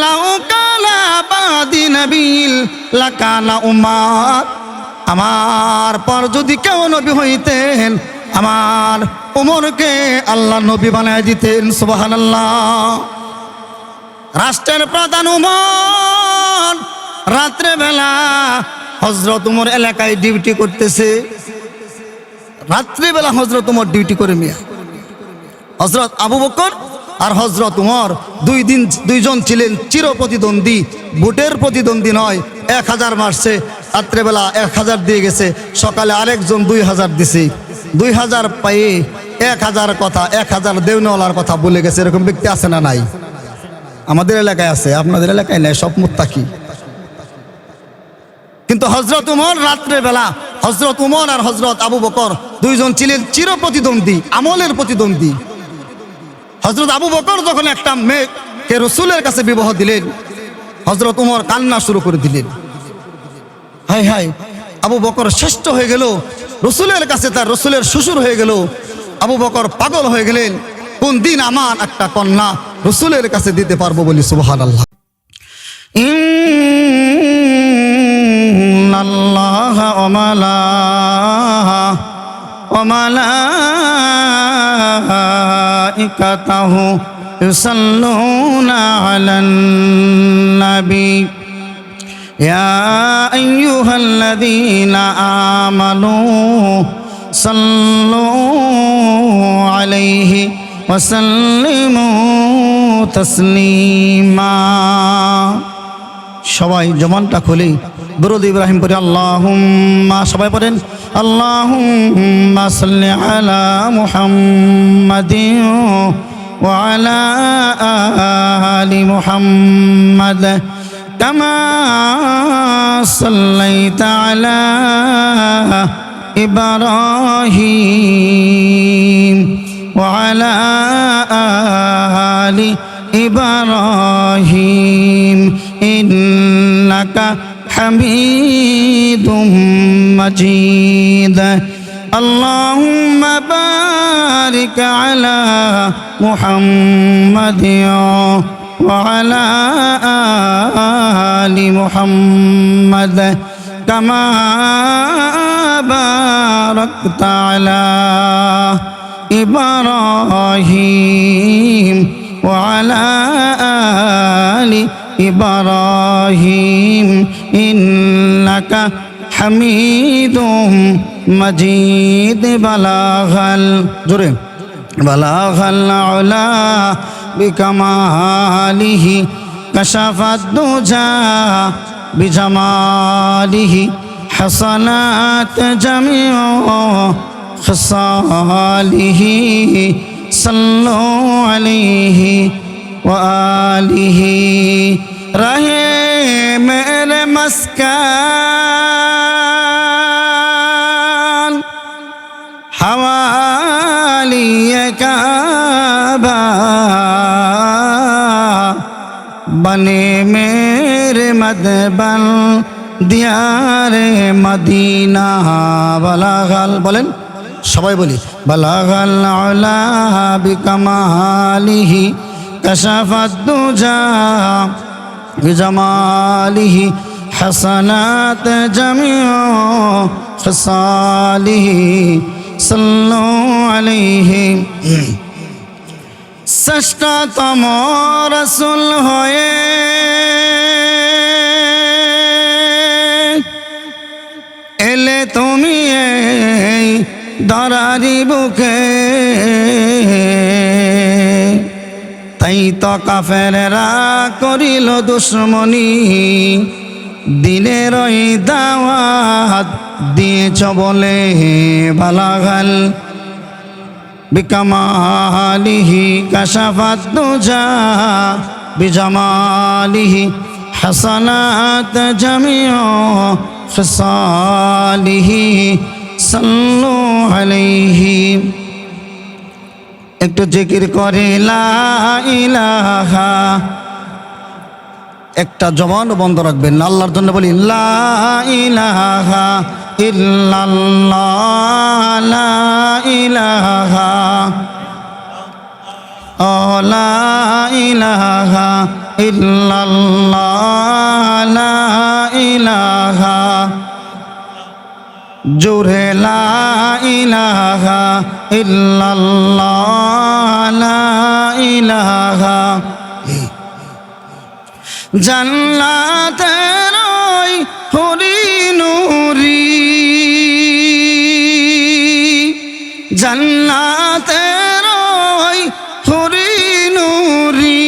লাউ কানা বাদি নবীল লাকানা উম্মাত, আমার পর যদি কেউ নবী হইতেন আমার উমরকে আল্লাহ নবী বানায় দিতেন। সুবহানাল্লাহ। রাষ্ট্রের প্রধান উমর রাত্রে বেলা হযরত উমর এলাকায় ডিউটি করতেছে। রাত্রিবেলা হযরত উমর ডিউটি করে মিয়া। হযরত আবু বকর আর হযরত উমর দুইজন ছিলেন চির প্রতিদ্বন্দ্বী, ভোটের প্রতিদ্বন্দ্বী নয়। 1000 মারছে, রাত্রেবেলা 1000 দিয়ে গেছে, সকালে আরেকজন 2000 দিছে। 2000 পায়ে 1000 কথা, 1000 দেওয়ালার কথা বলে গেছে। এরকম ব্যক্তি আছে না নাই? আমাদের এলাকায় আছে, আপনাদের এলাকায় নাই, সব মুত্তাকি। কিন্তু হযরত উমর রাত্রেবেলা, হযরত উমর আর হযরত আবু বকর দুইজন ছিলেন চির প্রতিদ্বন্দ্বী, আমলের প্রতিদ্বন্দ্বী। হযরত আবু বকর যখন একটা মেয়েকে রাসূলের কাছে বিবাহ দিলেন, হযরত উমর কান্না শুরু করে দিলেন। হায় হায়, আবু বকর শ্রেষ্ঠ হয়ে গেল, রাসূলের কাছে তার রাসূলের শ্বশুর হয়ে গেল। আবু বকর পাগল হয়ে গেলেন, কোন দিন আমার একটা কন্যা রাসূলের কাছে দিতে পারবো বলি। সুবহানাল্লাহ। ইন্নাল্লাহা ওয়া মালাইকাতাহু ইউসাল্লুনা আলান নবী ইয়া আইয়ুহাল্লাযীনা আমানু সাল্লু আলাইহি ওয়া সাল্লিমু তাসলিমা। সবাই জবানটা খুলে দরুদ ইব্রাহিম পড়ে আল্লাহুম্মা, সবাই পড়েন আল্লাহুম্মা সাল্লি আলা মুহাম্মাদিন ওয়া আলা আলি মুহাম্মাদ কামা সাল্লাইতা আলা ইব্রাহিম ওয়া আলা আলি ইব্রাহিম ইন্নাকা হামিদুম মাজিদ। আল্লাহুম্মা বারিক আলা মুহাম্মাদিন ওয়া আলা আলি মুহাম্মাদ কামা বারাকতা আলা ইব্রাহিম ওয়া আলা আলি ইব্রাহিম ইন্নাকা হামিদুম মাজিদ। বালাগাল, জোরে, বালাগাল উলা বিকামালিহি কাশাফাদ দুজা বিজামালিহি হাসানাত জামিউ খিসালিহি সাল্লু আলাইহি ওয়া আলিহি। রহে মেরে মস্কান হওয়ালিয়ে কাবা বনে মেরে মদবন দিয়ারে মদিনা। বালাগাল, বলেন সবাই বলি, বালাগাল উলা বিকামালিহি কাশাফাদ দুজা বিজামালিহি হাসানাত জামিউ খিসালিহি সাল্লু আলাইহি। শ্রেষ্ঠতম রাসূল হয়ে এলে তুমি এই ধরারি বুকে, তাই তো কাফেররা করিল দুশ্মনী, দিনের ওই দাওয়াত দিয়েছ বলে। বালাগাল বিকামালিহি কাশাফাদ দুজা বিজামালিহি হাসানাত জামিউ খিসালিহি সাল্লু আলাইহি। একটু জিকির করে লা ইলাহা, একটা জবান বন্ধ রাখবেন না, আল্লাহর জন্য বলি লা ইলাহা ইল্লাল্লাহ, লা ইলাহা লা ইলাহা ইল্লাল্লাহ লা ইলাহা জোরে লা ইলাহা ইল্লাল্লাহ লা ইলাহা জান্নাতের ওই হুরি নুরি জান্নাতের ওই হুরি নুরি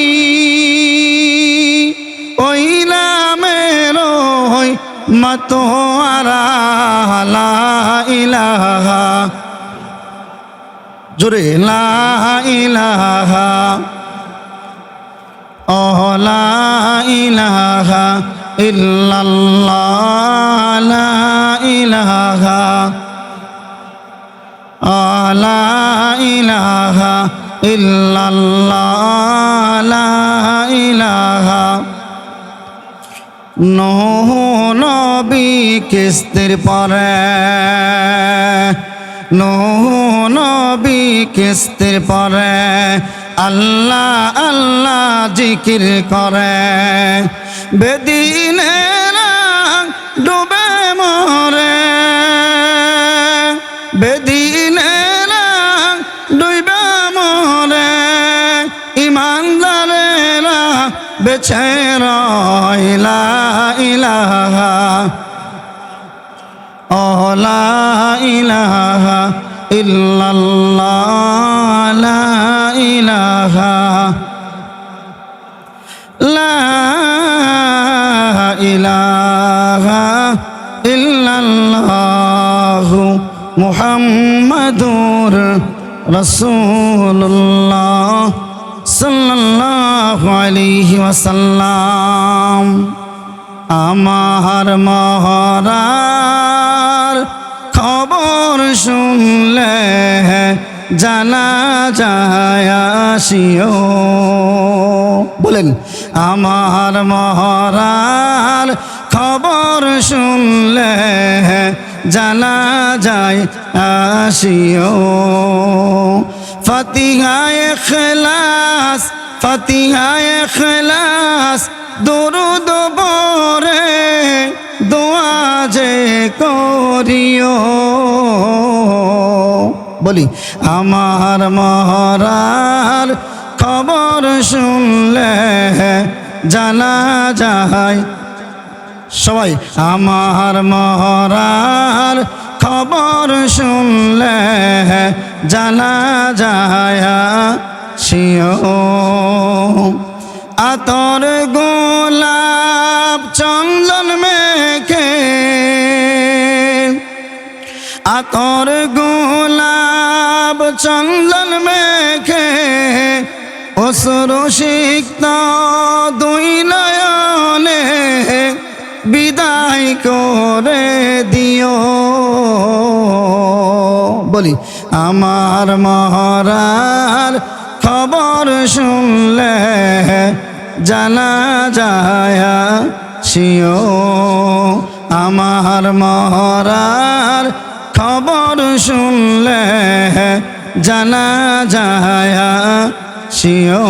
ওই নামের ওই মাতোয়ারা লা ইলাহা জোরে লা ইলাহা লা ইলাহা ইল্লাল্লাহ লা ইলাহা লা ইলাহা ইল্লাল্লাহ লা ইলাহা নূহ নবী কিস্তির পরে নূহ নবী কিস্তির পরে আল্লাহ আল্লাহ জিকির করে বেদিনেরা ডুবে মরে বেদিনেরা ডুবে মরে ইমানদারেরা বেঁচে রয় লা ইলাহা লা ইলাহা ইল্লাল্লাহ লা ইলাহা লা ইলাহা ইল্লাল্লাহ মুহাম্মাদুর রাসূলুল্লাহ সাল্লাল্লাহু আলাইহি ওয়াসাল্লাম আমার মহরার খবর শুনলে জানা যায় আসিও বলেন আমার মহরার খবর শুনলে জানা যায় আসিও ফাতিহা ইখলাস ফাতিহা ইখলাস দরুদ পড়ে দোয়া যে করিও বলি আমার মহরার খবর শুনলে জানা যায় সবাই আমার মহরার খবর শুনলে জানা যায় সিও আতর গোলাপ চন্দন মেখে আতর গোলাপ চন্দন মেখে অশ্রু সিক্ত দুই নয়নে বিদায় করে দিও বলি আমার মহরার খবর শুনলে জানা যায় সিও আমার মহরার খবর শুনলে জানা যায় সিও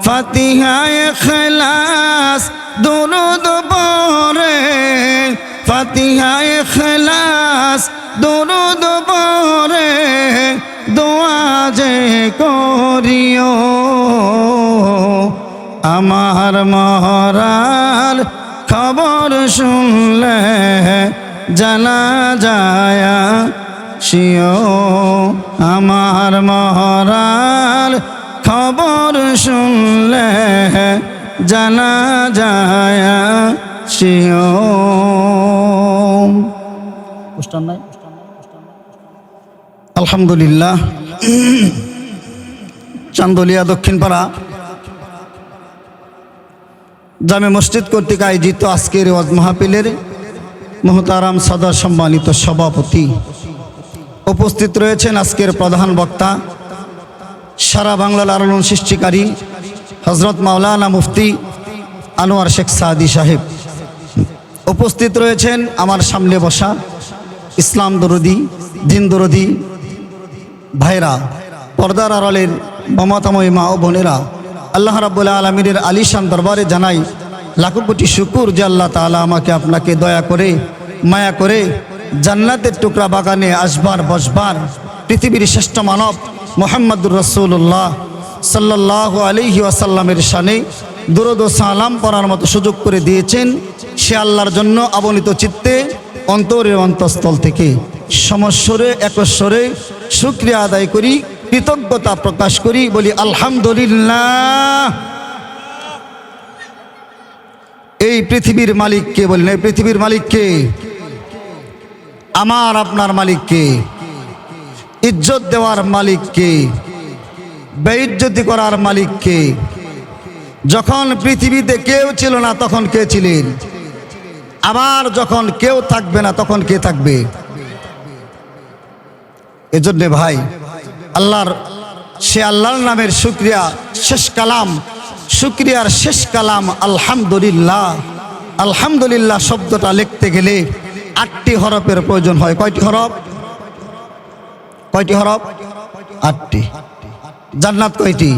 ফাতিহা ইখলাস দরুদ পড়ে ফাতিহা ইখলাস দরুদ পড়ে দোয়া যে করিও আমার মহরার খবর শুনলে জানা যায় সিও আমার মহরার খবর শুনলে জানা যায় সিও আলহামদুলিল্লাহ চান্দলিয়া দক্ষিণপাড়া জামে মসজিদ কর্তৃক আয়োজিত আজকের ওয়াজ মাহফিলের মোহতারাম সদর সম্মানিত সভাপতি উপস্থিত রয়েছেন আজকের প্রধান বক্তা সারা বাংলার আলোড়ন সৃষ্টিকারী হযরত মাওলানা মুফতি আনোয়ার শেখ সাদি সাহেব উপস্থিত রয়েছেন আমার সামনে বসা ইসলাম দরদি দিন দরদি ভাইরা পর্দার আড়ালের মমতাময়ী মা ও বোনেরা আল্লাহ রাব্বুল আলামিনের আলিশান দরবারে জানাই লাখো কোটি শুকুর যে আল্লাহ তাআলা আমাকে আপনাকে দয়া করে মায়া করে জান্নাতের টুকরা বাগানে আসবার বসবার পৃথিবীর শ্রেষ্ঠ মানব মুহাম্মদুর রাসূলুল্লাহ সাল্লাল্লাহু আলাইহি ওয়াসাল্লামের শানে দুরূদ ও সালাম পড়ার মতো সুযোগ করে দিয়েছেন। সে আল্লাহর জন্য অবনীত চিত্তে অন্তরের অন্তঃস্থল থেকে সমস্বরে একস্বরে শুকরিয়া আদায় করি, কৃতজ্ঞতা প্রকাশ করি, বলি আলহামদুলিল্লাহ। এই পৃথিবীর মালিক কে বলেন? এই পৃথিবীর মালিক কে? আমার আপনার মালিক কে? ইজ্জত দেওয়ার মালিক কে? বেইজ্জতি করার মালিক কে? যখন পৃথিবীতে কেউ ছিল না তখন কে ছিলেন? আবার যখন কেউ থাকবে না তখন কে থাকবে? এজন্য ভাই আল্লাহর নামের শুকরিয়া শেষ কালাম, শুকরিয়ার শেষ কালাম আলহামদুলিল্লাহ। আলহামদুলিল্লাহ শব্দটা লিখতে গেলে 8টি হরফের প্রয়োজন হয়। কয়টি হরফ? কয়টি হরফ? 8টি। জান্নাত কয়টি?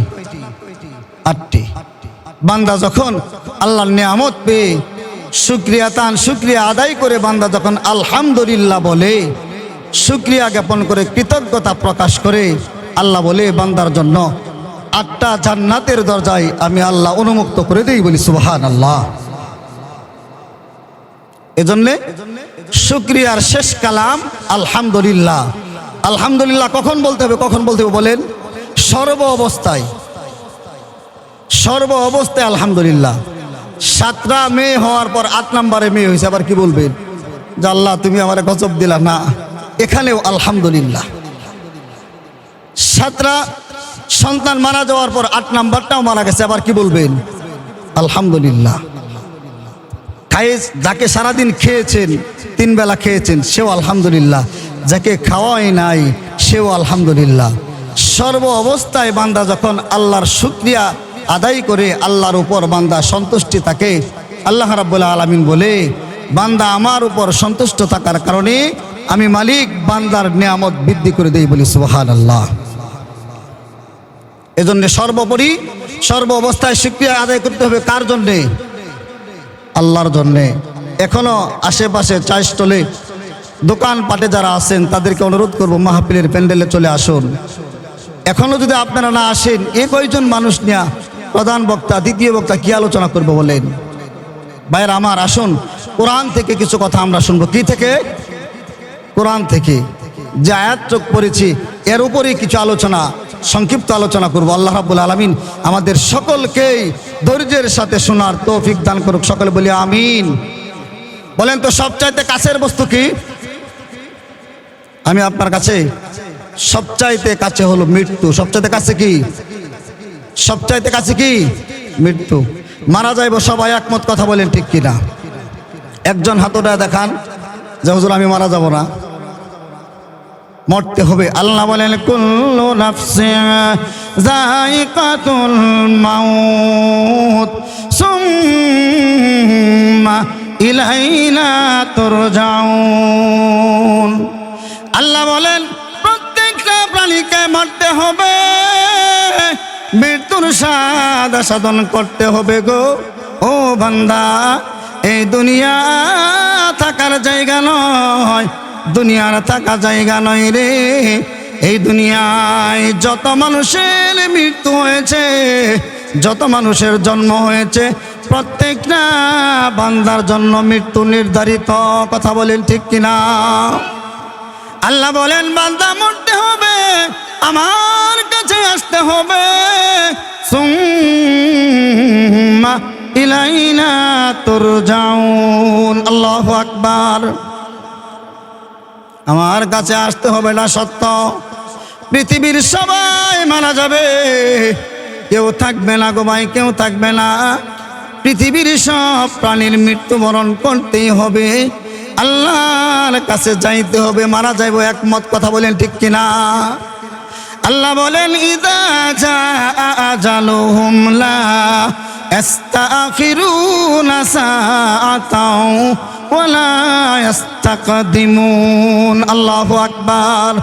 8টি। বান্দা যখন আল্লাহর নিয়ামত পেয়ে শুকরিয়া আদায় করে বান্দা যখন আলহামদুলিল্লাহ বলে, শুকরিয়া জ্ঞাপন করে, কৃতজ্ঞতা প্রকাশ করে, আল্লাহ বলে বান্দার জন্য 8টা জান্নাতের দরজায় আমি আল্লাহ উন্মুক্ত করে দেই, বলি সুবহানাল্লাহ। এজন্য শুকরিয়ার শেষ কালাম আলহামদুলিল্লাহ। আলহামদুলিল্লাহ কখন বলতে হবে? কখন বলতে হবে বলেন? সর্ব অবস্থায় আলহামদুলিল্লাহ। 7টা মেয়ে হওয়ার পর 8 নম্বরে মেয়ে হয়েছে, আবার কি বলবেন? যে আল্লাহ তুমি আমারে গজব দিলা না, এখানেও আলহামদুলিল্লাহ। 7টা সন্তান মারা যাওয়ার পর 8 নাম্বারটাও মারা গেছে, আবার কি বলবেন? আলহামদুলিল্লাহ। যাকে সারাদিন খেয়েছেন, 3 বেলা খেয়েছেন, সেও আলহামদুলিল্লাহ। যাকে খাওয়াই নাই সেও আলহামদুলিল্লাহ। সর্ব অবস্থায় বান্দা যখন আল্লাহর শুকরিয়া আদায় করে আল্লাহর উপর বান্দা সন্তুষ্টি থাকে, আল্লাহ রাব্বুল আলামিন বলে বান্দা আমার উপর সন্তুষ্ট থাকার কারণে আমি মালিক বান্দার নিয়ামত বৃদ্ধি করে দেই, বলি সুবহানাল্লাহ। এজন্য সর্বোপরি সর্ব অবস্থায় শুকরিয়া আদায় করতে হবে। কার জন্যে? আল্লাহর জন্যে। এখনো আশেপাশে চাষতলে দোকানপাটে যারা আছেন তাদেরকে অনুরোধ করব মাহফিলের প্যান্ডেলে চলে আসুন। এখনো যদি আপনারা না আসেন, কয়জন মানুষ নিয়ে প্রধান বক্তা দ্বিতীয় বক্তা কি আলোচনা করবো বলেন? ভাইয়ের আমার, আসুন কোরআন থেকে কিছু কথা আমরা শুনবো। কি থেকে? কোরআন থেকে যে আয়াত চোখ পড়েছি এর উপরেই কিছু আলোচনা, সংক্ষিপ্ত আলোচনা করব। আল্লাহ রাব্বুল আলামিন আমাদের সকলকেই ধৈর্যের সাথে শোনার তৌফিক দান করুক। সকলে বলি আমিন। বলেন তো সবচাইতে কাছের বস্তু কি? আমি আপনার কাছে সবচাইতে কাছে হলো মৃত্যু। সবচাইতে কাছে কি? সবচাইতে কাছে কি? মৃত্যু। মারা যাইব সবাই একমত, কথা বলেন ঠিক কিনা? একজন হাতটা দেখান যে হুজুর আমি মারা যাব না। মরতে হবে। আল্লাহ বলেন কুল্লু নাফসিন যায়িকাতুল মাউত সুম্মা ইলাইনা তুরজাউন। আল্লাহ বলেন প্রত্যেকটা প্রাণীকে মরতে হবে, মৃত্যুর স্বাদ সাধন করতে হবে গো। ও বান্দা, এই দুনিয়া থাকার জায়গা নয়, দুনিয়ার থাকা জায়গা নয় রে। এই দুনিয়ায় যত মানুষের মৃত্যু হয়েছে, যত মানুষের জন্ম হয়েছে, প্রত্যেকটা বান্দার জন্য মৃত্যু নির্ধারিত। কথা বলেন ঠিক কিনা? আল্লাহ বলেন বান্দা মরতে হবে, আমার কাছে আসতে হবে। সুম্মা ইলাইনা তুরজাউন। আল্লাহু আকবার। আমার কাছে আসতে হবে না সত্য। পৃথিবীর সবাই মারা যাবে, কেউ থাকবে না গো ভাই, কেউ থাকবে না। পৃথিবীর সব প্রাণীর মৃত্যুবরণ করতেই হবে, আল্লাহর কাছে যাইতে হবে, মারা যাইব। একমত, কথা বলেন ঠিক কিনা? আল্লাহ বলেন ইযা জাআ আজালুহুম লা ইস্তাখিরুনা সাআতাও ওয়া লা ইস্তাকদিমুন। আল্লাহু আকবার।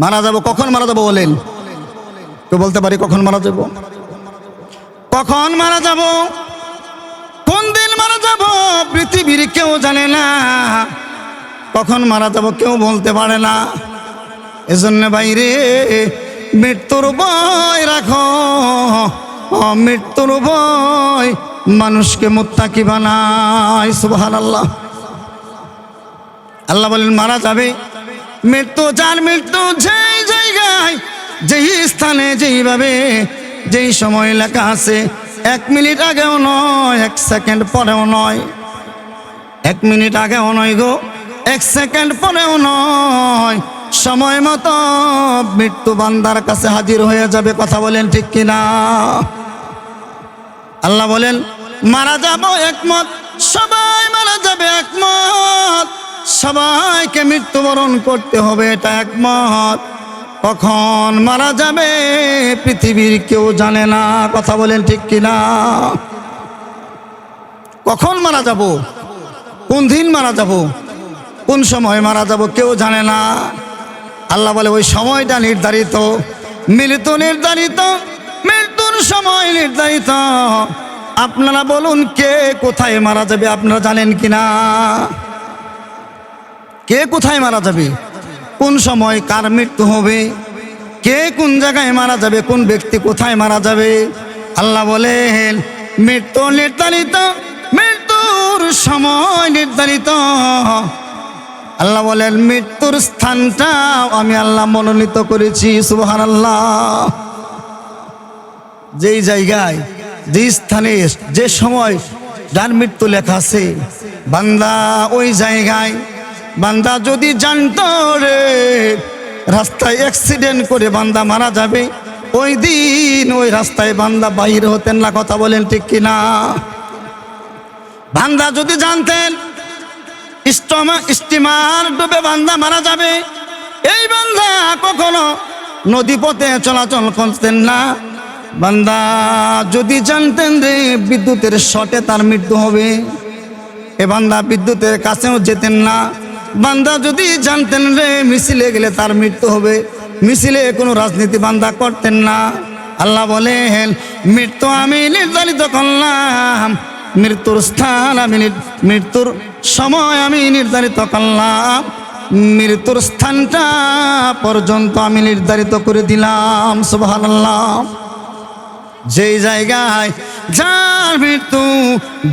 মারা যাব কখন? মারা যাব বলেন? কেউ বলতে পারি কখন মারা যাব? কখন মারা যাব, কোন দিন মারা যাব পৃথিবীর কেউ জানে না। কখন মারা যাব কেউ বলতে পারে না। এজন্য বাইরে মৃত্যুর ভয় রাখো, মৃত্যুর ভয় মানুষকে মুত্তাকি বানায়। সুবহানাল্লাহ। আল্লাহ বলেন মারা যাবে, মৃত্যু যার মৃত্যু যেই জায়গায়, যেই স্থানে, যেইভাবে, যেই সময় লেখা আছে, 1 মিনিট আগেও নয়, 1 সেকেন্ড পরেও নয়। 1 মিনিট আগেও নয় গো, 1 সেকেন্ড পরেও নয়, সময় মতো মৃত্যু বান্দার কাছে হাজির হয়ে যাবে। কথা বলেন ঠিক কিনা? আল্লাহ বলেন মারা যাব একমত, সবাই মারা যাবে একমত, সবাইকে মৃত্যুবরণ করতে হবে এটা একমত। কখন মারা যাবে পৃথিবীর কেউ জানে না। কথা বলেন ঠিক কিনা? কখন মারা যাব, কোন দিন মারা যাব, কোন সময় মারা যাব কেউ জানে না। আল্লাহ বলে ওই সময়টা নির্ধারিত, মৃত্যু নির্ধারিত, মৃত্যুর সময় নির্ধারিত। আপনারা বলুন কে কোথায় মারা যাবে আপনারা জানেন কিনা? কে কোথায় মারা যাবে, কোন সময় কার মৃত্যু হবে, কে কোন জায়গায় মারা যাবে, কোন ব্যক্তি কোথায় মারা যাবে? আল্লাহ বলেন মৃত্যু নির্ধারিত, মৃত্যুর সময় নির্ধারিত। আল্লাহ বলেন মৃত্যুর স্থানটা আমি আল্লাহ মনোনীত করেছি। সুবহানাল্লাহ। যেই জায়গায়, যে স্থানে, যে সময় যার মৃত্যু লেখা আছে, বান্দা ওই জায়গায়, বান্দা যদি জানতো রে রাস্তায় অ্যাক্সিডেন্ট করে বান্দা মারা যাবে, ওই দিন ওই রাস্তায় বান্দা বাহির হতেন না। কথা বলেন ঠিক কিনা? বান্দা যদি জানতেন স্টিমার ডুবে বান্দা মারা যাবে, এই বান্দা কখনো নদী পথে চলাচল করতেন না। বান্দা যদি জানতেন যে বিদ্যুতের শর্টে তার মৃত্যু হবে, এ বান্দা বিদ্যুতের কাছেও যেতেন না। বান্দা যদি জানতেন রে মিছিলে গেলে তার মৃত্যু হবে, মিছিলে কোনো রাজনীতি বান্দা করতেন না। আল্লাহ বলেন মৃত্যু আমি নির্ধারিত করলাম, মৃত্যুর স্থান আমি, মৃত্যুর সময় আমি নির্ধারিত করলাম, মৃত্যুর স্থানটা পর্যন্ত আমি নির্ধারিত করে দিলাম। সুবহানাল্লাহ। যেই জায়গায় যার মৃত্যু,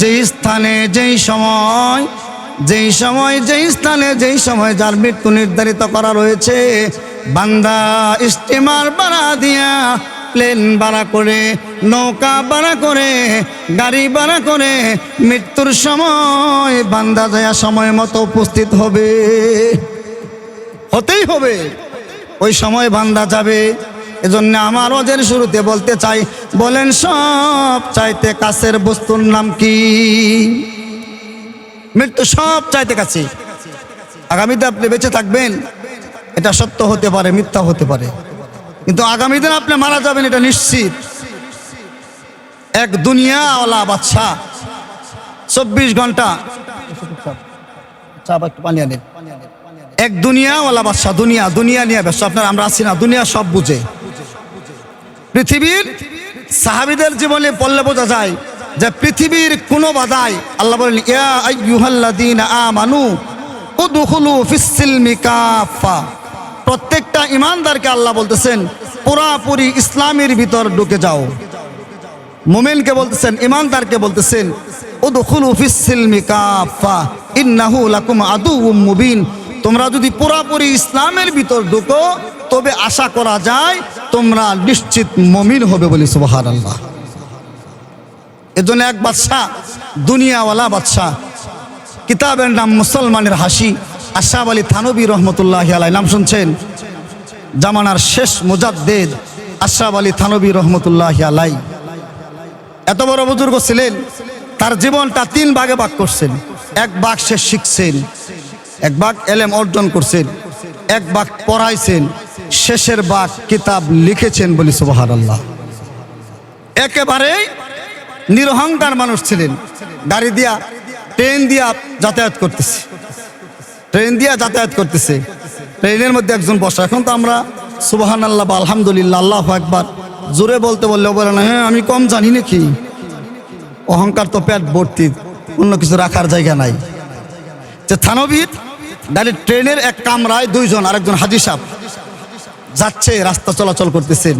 যেই স্থানে, যেই সময়, যেই সময়, যেই স্থানে, যেই সময় যার মৃত্যু নির্ধারিত করা রয়েছে, বান্দা স্টিমার ভাড়া দিয়া, প্লেন ভাড়া করে, নৌকা ভাড়া করে, গাড়ি ভাড়া করে মৃত্যুর সময় বান্দা যায় সময় মতো উপস্থিত হবে, হতেই হবে। ওই সময় বান্দা যাবে। এজন্য আমার ওজের শুরুতে বলতে চাই, বলেন সব চাইতে কাছের বস্তুর নাম কি? মৃত্যু সব চাইতে কাছে। আগামীতে আপনি বেঁচে থাকবেন, এটা সত্য হতে পারে, মিথ্যা হতে পারে, কিন্তু আগামী দিন আপনি মারা যাবেন এটা নিশ্চিত। এক দুনিয়াওয়ালা বাদশা 24 ঘন্টা, এক দুনিয়াওয়ালা বাদশা, দুনিয়া নিয়ে ব্যস্ত। আপনার আমরা আছি না, দুনিয়া সব বুঝে। পৃথিবীর সাহাবীদের জীবনে পড়লে বোঝা যায় যে পৃথিবীর কোনো বাধায় আল্লাহ বলেন ইয়া আইয়ুহাল্লাযীনা আমানু উদখুলু ফিস-সিলমি কাফা। প্রত্যেকটা ঈমানদারকে আল্লাহ বলতেছেন পুরাপুরি ইসলামের ভিতর ঢুকে যাও। মুমিনকে বলতেছেন, ঈমানদারকে বলতেছেন উদখুলু ফিস-সিলমি কাফা ইন্নাহু লাকুম আদুউম মুবিন। তোমরা যদি পুরাপুরি ইসলামের ভিতর ঢুকো তবে আশা করা যায় তোমরা নিশ্চিত মুমিন হবে বলে। সুবহানাল্লাহ। এজন্য এক বাদশাহ, দুনিয়াওয়ালা বাদশাহ, কিতাবের নাম মুসলমানের হাসি, আশরাফ আলী থানভী রহমতুল্লাহি আলাইহি। নাম শুনছেন? জামানার শেষ মুজাদ্দিদ আশরাফ আলী থানভী রহমতুল্লাহি আলাইহি। এত বড় বুজুর্গ ছিলেন, তার জীবনটা 3 ভাগে ভাগ করছেন। এক ভাগ সে শিখছেন, এক ভাগ এলেম অর্জন করছেন, এক ভাগ পড়াইছেন, শেষের ভাগ কিতাব লিখেছেন বলি। সুবহানাল্লাহ। একেবারে নিরহংকার মানুষ ছিলেন। গাড়ি দিয়া, ট্রেন দিয়া যাতায়াত করতেছে, ট্রেন দিয়া যাতায়াত করতেছে, ট্রেনের মধ্যে একজন বসা। এখন তো আমরা সুবহানাল্লাহ বা আলহামদুলিল্লাহ, আল্লাহু আকবার জোরে বলতে বললেও বলে না, হ্যাঁ আমি কম জানি নাকি। অহংকার তো পেট ভর্তি, অন্য কিছু রাখার জায়গা নাই। যে থানবীর গাড়ির ট্রেনের এক কামরায় দুইজন, আরেকজন হাজী সাহেব যাচ্ছে, রাস্তা চলাচল করতেছেন।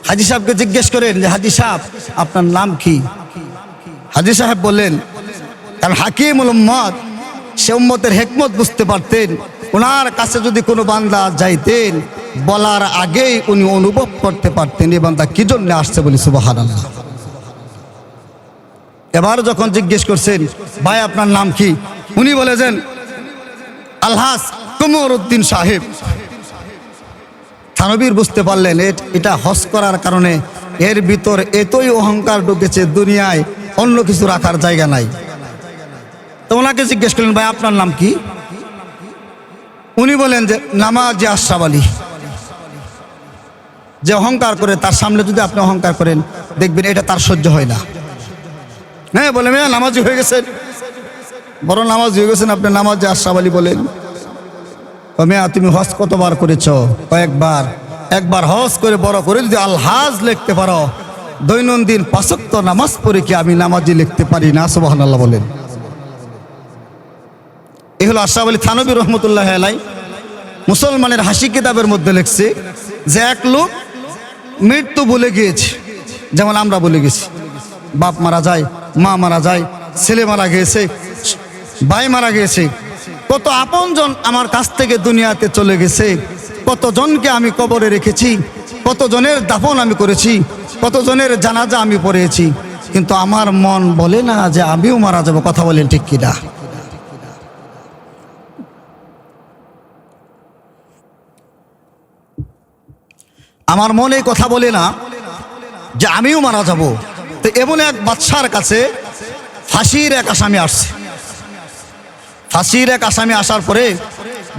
হাজী সাহেবকে জিজ্ঞেস করেন যে হাজী সাহেব আপনার নাম কি? হাজী সাহেব বললেন, কারণ হাকিমুল উম্মত, সে উম্মতের হেকমত বুঝতে পারতেন। ওনার কাছে যদি কোনো বান্দা যাইতেন, বলার আগেই উনি অনুভব করতে পারতেন এই বান্দা কি জন্য আসছে বলি সুবহানাল্লাহ। এবার যখন জিজ্ঞেস করছেন ভাই আপনার নাম কি, উনি বলেছেন আলহাজ কমরউদ্দিন সাহেব। থানবীর বুঝতে পারলেন এটা হজ করার কারণে এর ভিতর এতই অহংকার ঢুকেছে, দুনিয়ায় অন্য কিছু রাখার জায়গা নাই। তো ওনাকে জিজ্ঞেস করলেন ভাই আপনার নাম কি? উনি বলেন যে নামাজি আশরাফ আলী। যে অহংকার করে তার সামনে যদি আপনি অহংকার করেন, দেখবেন এটা তার সহ্য হয় না। হ্যাঁ বলে মেয়া নামাজি হয়ে গেছেন, বড় নামাজি হয়ে গেছেন আপনি, নামাজি আশরাফ আলী বলেন। মেয়া তুমি হজ কতবার করেছ? কয়েকবার। একবার হজ করে বড় করে যদি আলহাজ লিখতে পারো, দৈনন্দিন 5 ওয়াক্ত নামাজ পড়ে কি আমি নামাজি লিখতে পারি না? সুবহানাল্লাহ বলেন। এ হলো আশরাফ আলী থানবী রহমতুল্লাহ আলাই মুসলমানের হাসি কিতাবের মধ্যে লিখছে যে এক লোক মৃত্যু বলে গিয়েছে, যেমন আমরা বলে গেছি বাপ মারা যায়, মা মারা যায়, ছেলে মারা গিয়েছে, ভাই মারা গিয়েছে, কত আপনজন আমার কাছ থেকে দুনিয়াতে চলে গেছে, কতজনকে আমি কবরে রেখেছি, কতজনের দাফন আমি করেছি, কতজনের জানাজা আমি পড়েছি, কিন্তু আমার মন বলে না যে আমিও মারা যাব। কথা বলেন ঠিক কিনা? আমার মনে কথা বলে না যে আমিও মারা যাব। তো এমন এক বাদশার কাছে ফাঁসির এক আসামি আসছে। ফাঁসির এক আসামি আসার পরে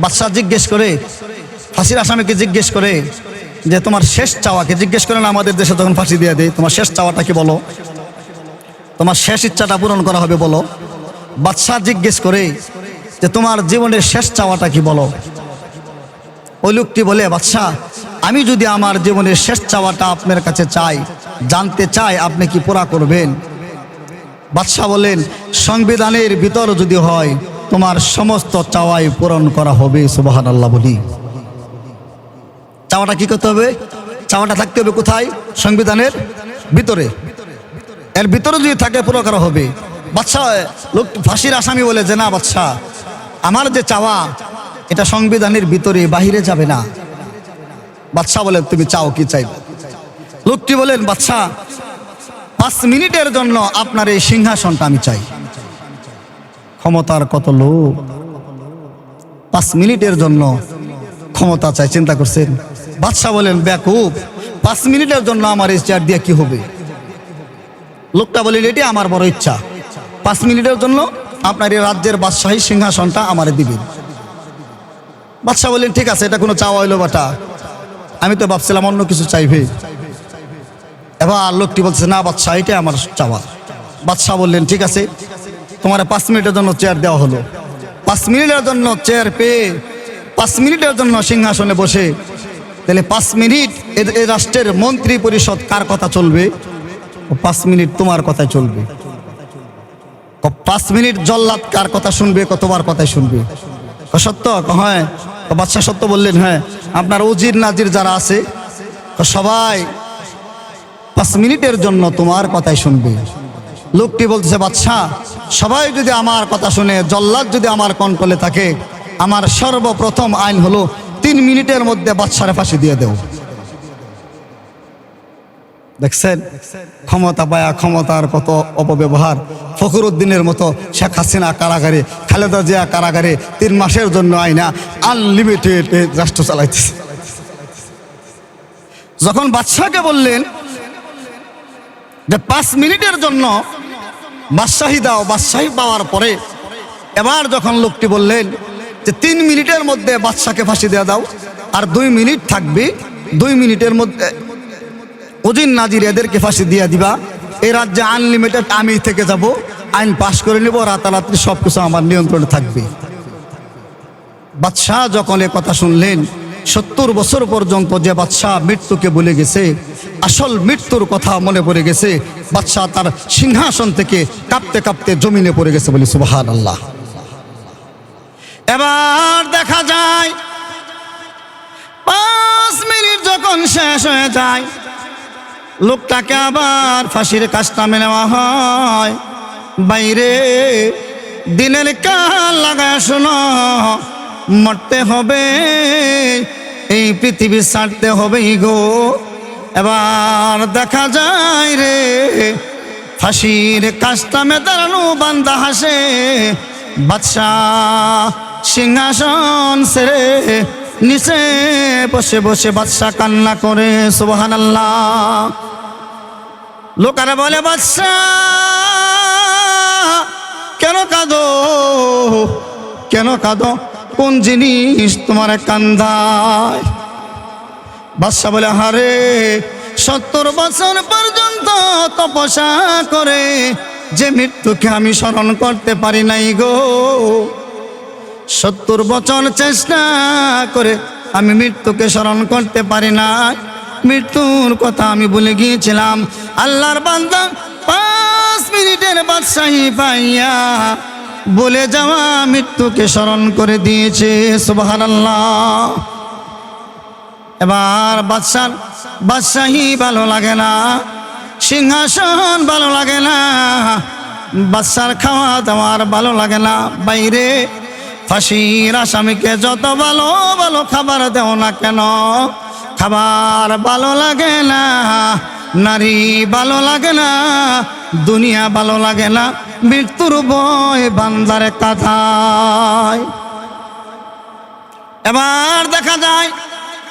বাদশা জিজ্ঞেস করে, ফাঁসির আসামিকে জিজ্ঞেস করে যে তোমার শেষ চাওয়াকে জিজ্ঞেস করেন। আমাদের দেশে যখন ফাঁসি দিয়ে দেয়, তোমার শেষ চাওয়াটা কি বলো, তোমার শেষ ইচ্ছাটা পূরণ করা হবে বলো। বাদশা জিজ্ঞেস করে যে তোমার জীবনের শেষ চাওয়াটা কি বলো। ওই লোকটি বলে, বাদশা আমি যদি আমার জীবনের শেষ চাওয়াটা আপনার কাছে চাই, জানতে চাই আপনি কি পুরা করবেন? বাদশা বলেন, সংবিধানের ভিতর যদি হয় তোমার সমস্ত চাওয়াই পূরণ করা হবে। সুবহানাল্লাহ বলি। চাওয়াটা কি করতে হবে? চাওয়াটা থাকতে হবে কোথায়? সংবিধানের ভিতরে। এর ভিতরে যদি থাকে পুরো করা হবে। বাদশা লোক ফাঁসির আসামি বলে যে না বাদশা, আমার যে চাওয়া এটা সংবিধানের ভিতরে, বাহিরে যাবে না। বাদশা বলেন তুমি চাও কি চাইবে? লোকটি বলেন, বাদশা 5 মিনিটের জন্য আপনার এই সিংহাসনটা আমি চাই। ক্ষমতার কত লোক, 5 মিনিটের জন্য ক্ষমতা চাই। চিন্তা করছেন? বাদশা বলেন বেকুব, 5 মিনিটের জন্য আমার এই চেয়ার দিয়ে কি হবে? লোকটা বলেন এটি আমার বড় ইচ্ছা, 5 মিনিটের জন্য আপনার এই রাজ্যের বাদশাহী সিংহাসনটা আমারে দিবেন। বাদশা বলেন ঠিক আছে, এটা কোনো চাওয়া হইলো বাটা, আমি তো ভাবছিলাম অন্য কিছু চাইবে। এবার লোকটি বলছে না বাদশা এটাই আমার চাওয়া। বাদশা বললেন ঠিক আছে, তোমার 5 মিনিটের জন্য চেয়ার দেওয়া হলো। 5 মিনিটের জন্য চেয়ার পেয়ে 5 মিনিটের জন্য সিংহাসনে বসে, তাহলে 5 মিনিট এই রাষ্ট্রের মন্ত্রী পরিষদ কার কথা চলবে? 5 মিনিট তোমার কথাই চলবে। 5 মিনিট জল্লাদ কার কথা শুনবে? কতবার কথাই শুনবে? সত্য? হ্যাঁ। বাদশা সত্য বললেন। হ্যাঁ, আপনার উজির নাজির যারা আছে সবাই 5 মিনিটের জন্য তোমার কথাই শুনবে। লোকটি বলতেছে বাদশা সবাই যদি আমার কথা শুনে, জল্লাদ যদি আমার কন্ট্রোলে থাকে, আমার সর্বপ্রথম আইন হলো 3 মিনিটের মধ্যে বাদশারে ফাঁসি দিয়ে দেও। দেখছেন ক্ষমতা পায়া ক্ষমতার কত অপব্যবহার। ফখরুদ্দিনের মতো শেখ হাসিনা কারাগারে, খালেদা জিয়া কারাগারে 3 মাসের জন্য আইনা আনলিমিটেড রাষ্ট্র চালাইতেছে। যখন বাদশাকে বললেন যে 5 মিনিটের জন্য বাদশাহী দাও, বাদশাহী পাওয়ার পরে এবার যখন লোকটি বললেন যে 3 মিনিটের মধ্যে বাদশাকে ফাঁসি দিয়ে দাও, আর 2 মিনিট থাকবে, 2 মিনিটের মধ্যে উজির নাজির এদেরকে ফাঁসি দিয়ে দিবা, এই রাজ্যে আনলিমিটেড আমি থেকে যাব, আইন পাশ করে নেব, রাতারাত্রি সবকিছু আমার নিয়ন্ত্রণে থাকবে। বাদশাহ যখন এ কথা শুনলেন 70 বছর পর্যন্ত যে বাদশাহ মৃত্যুকে ভুলে গেছে, আসল মৃত্যুর কথা মনে পড়ে গেছে, বাদশাহ তার সিংহাসন থেকে কাঁপতে কাঁপতে জমিনে পড়ে গেছে বলে সুবহানাল্লাহ। এবার দেখা যায় 5 মিনিট যখন শেষ হয়ে যায়, লোকটাকে আবার ফাঁসির কাস্টমে নেওয়া হয়। বাইরে দিনের কাল লাগায় শোনো, মরতে হবে, এই পৃথিবী ছাড়তে হবেই গো। এবার দেখা যায় রে, ফাঁসির কাস্টমে দাঁড়ানো বান্দা হাসে, বাদশাহ সিংহাসন ছেড়ে নিচে বসে বসে বাদশাহ কান্না করে সুবহানাল্লাহ। লোকেরা বলে, বাদশাহ কেন কাঁদো, কেন কাঁদো, কোন জিনিস তোমার কান্দায়? বাদশাহ বলে, হারে 70 বছর পর্যন্ত তপস্যা করে যে মৃত্যুকে আমি স্মরণ করতে পারি নাই গো। 70 বছর চেষ্টা করে আমি মৃত্যুকে স্মরণ করতে পারি না, মৃত্যুর কথা আমি ভুলে গিয়েছিলাম। আল্লাহর বান্দা 5 মিনিটের বাদশাহী পাইয়া বলে যাওয়া মৃত্যুকে স্মরণ করে দিয়েছে সুবহানাল্লাহ। এবার বাদশাহী ভালো লাগে না, সিংহাসন ভালো লাগে না, বাদশার খাওয়া দাওয়ার ভালো লাগে না। বাইরে ফাঁসির আসামিকে যত ভালো ভালো খাবার দেও না কেন, খাবার ভালো লাগে না, নারী ভালো লাগে না, দুনিয়া ভালো লাগে না, মৃত্যুর ভয় বান্দার কাঁথায়। এবার দেখা যায়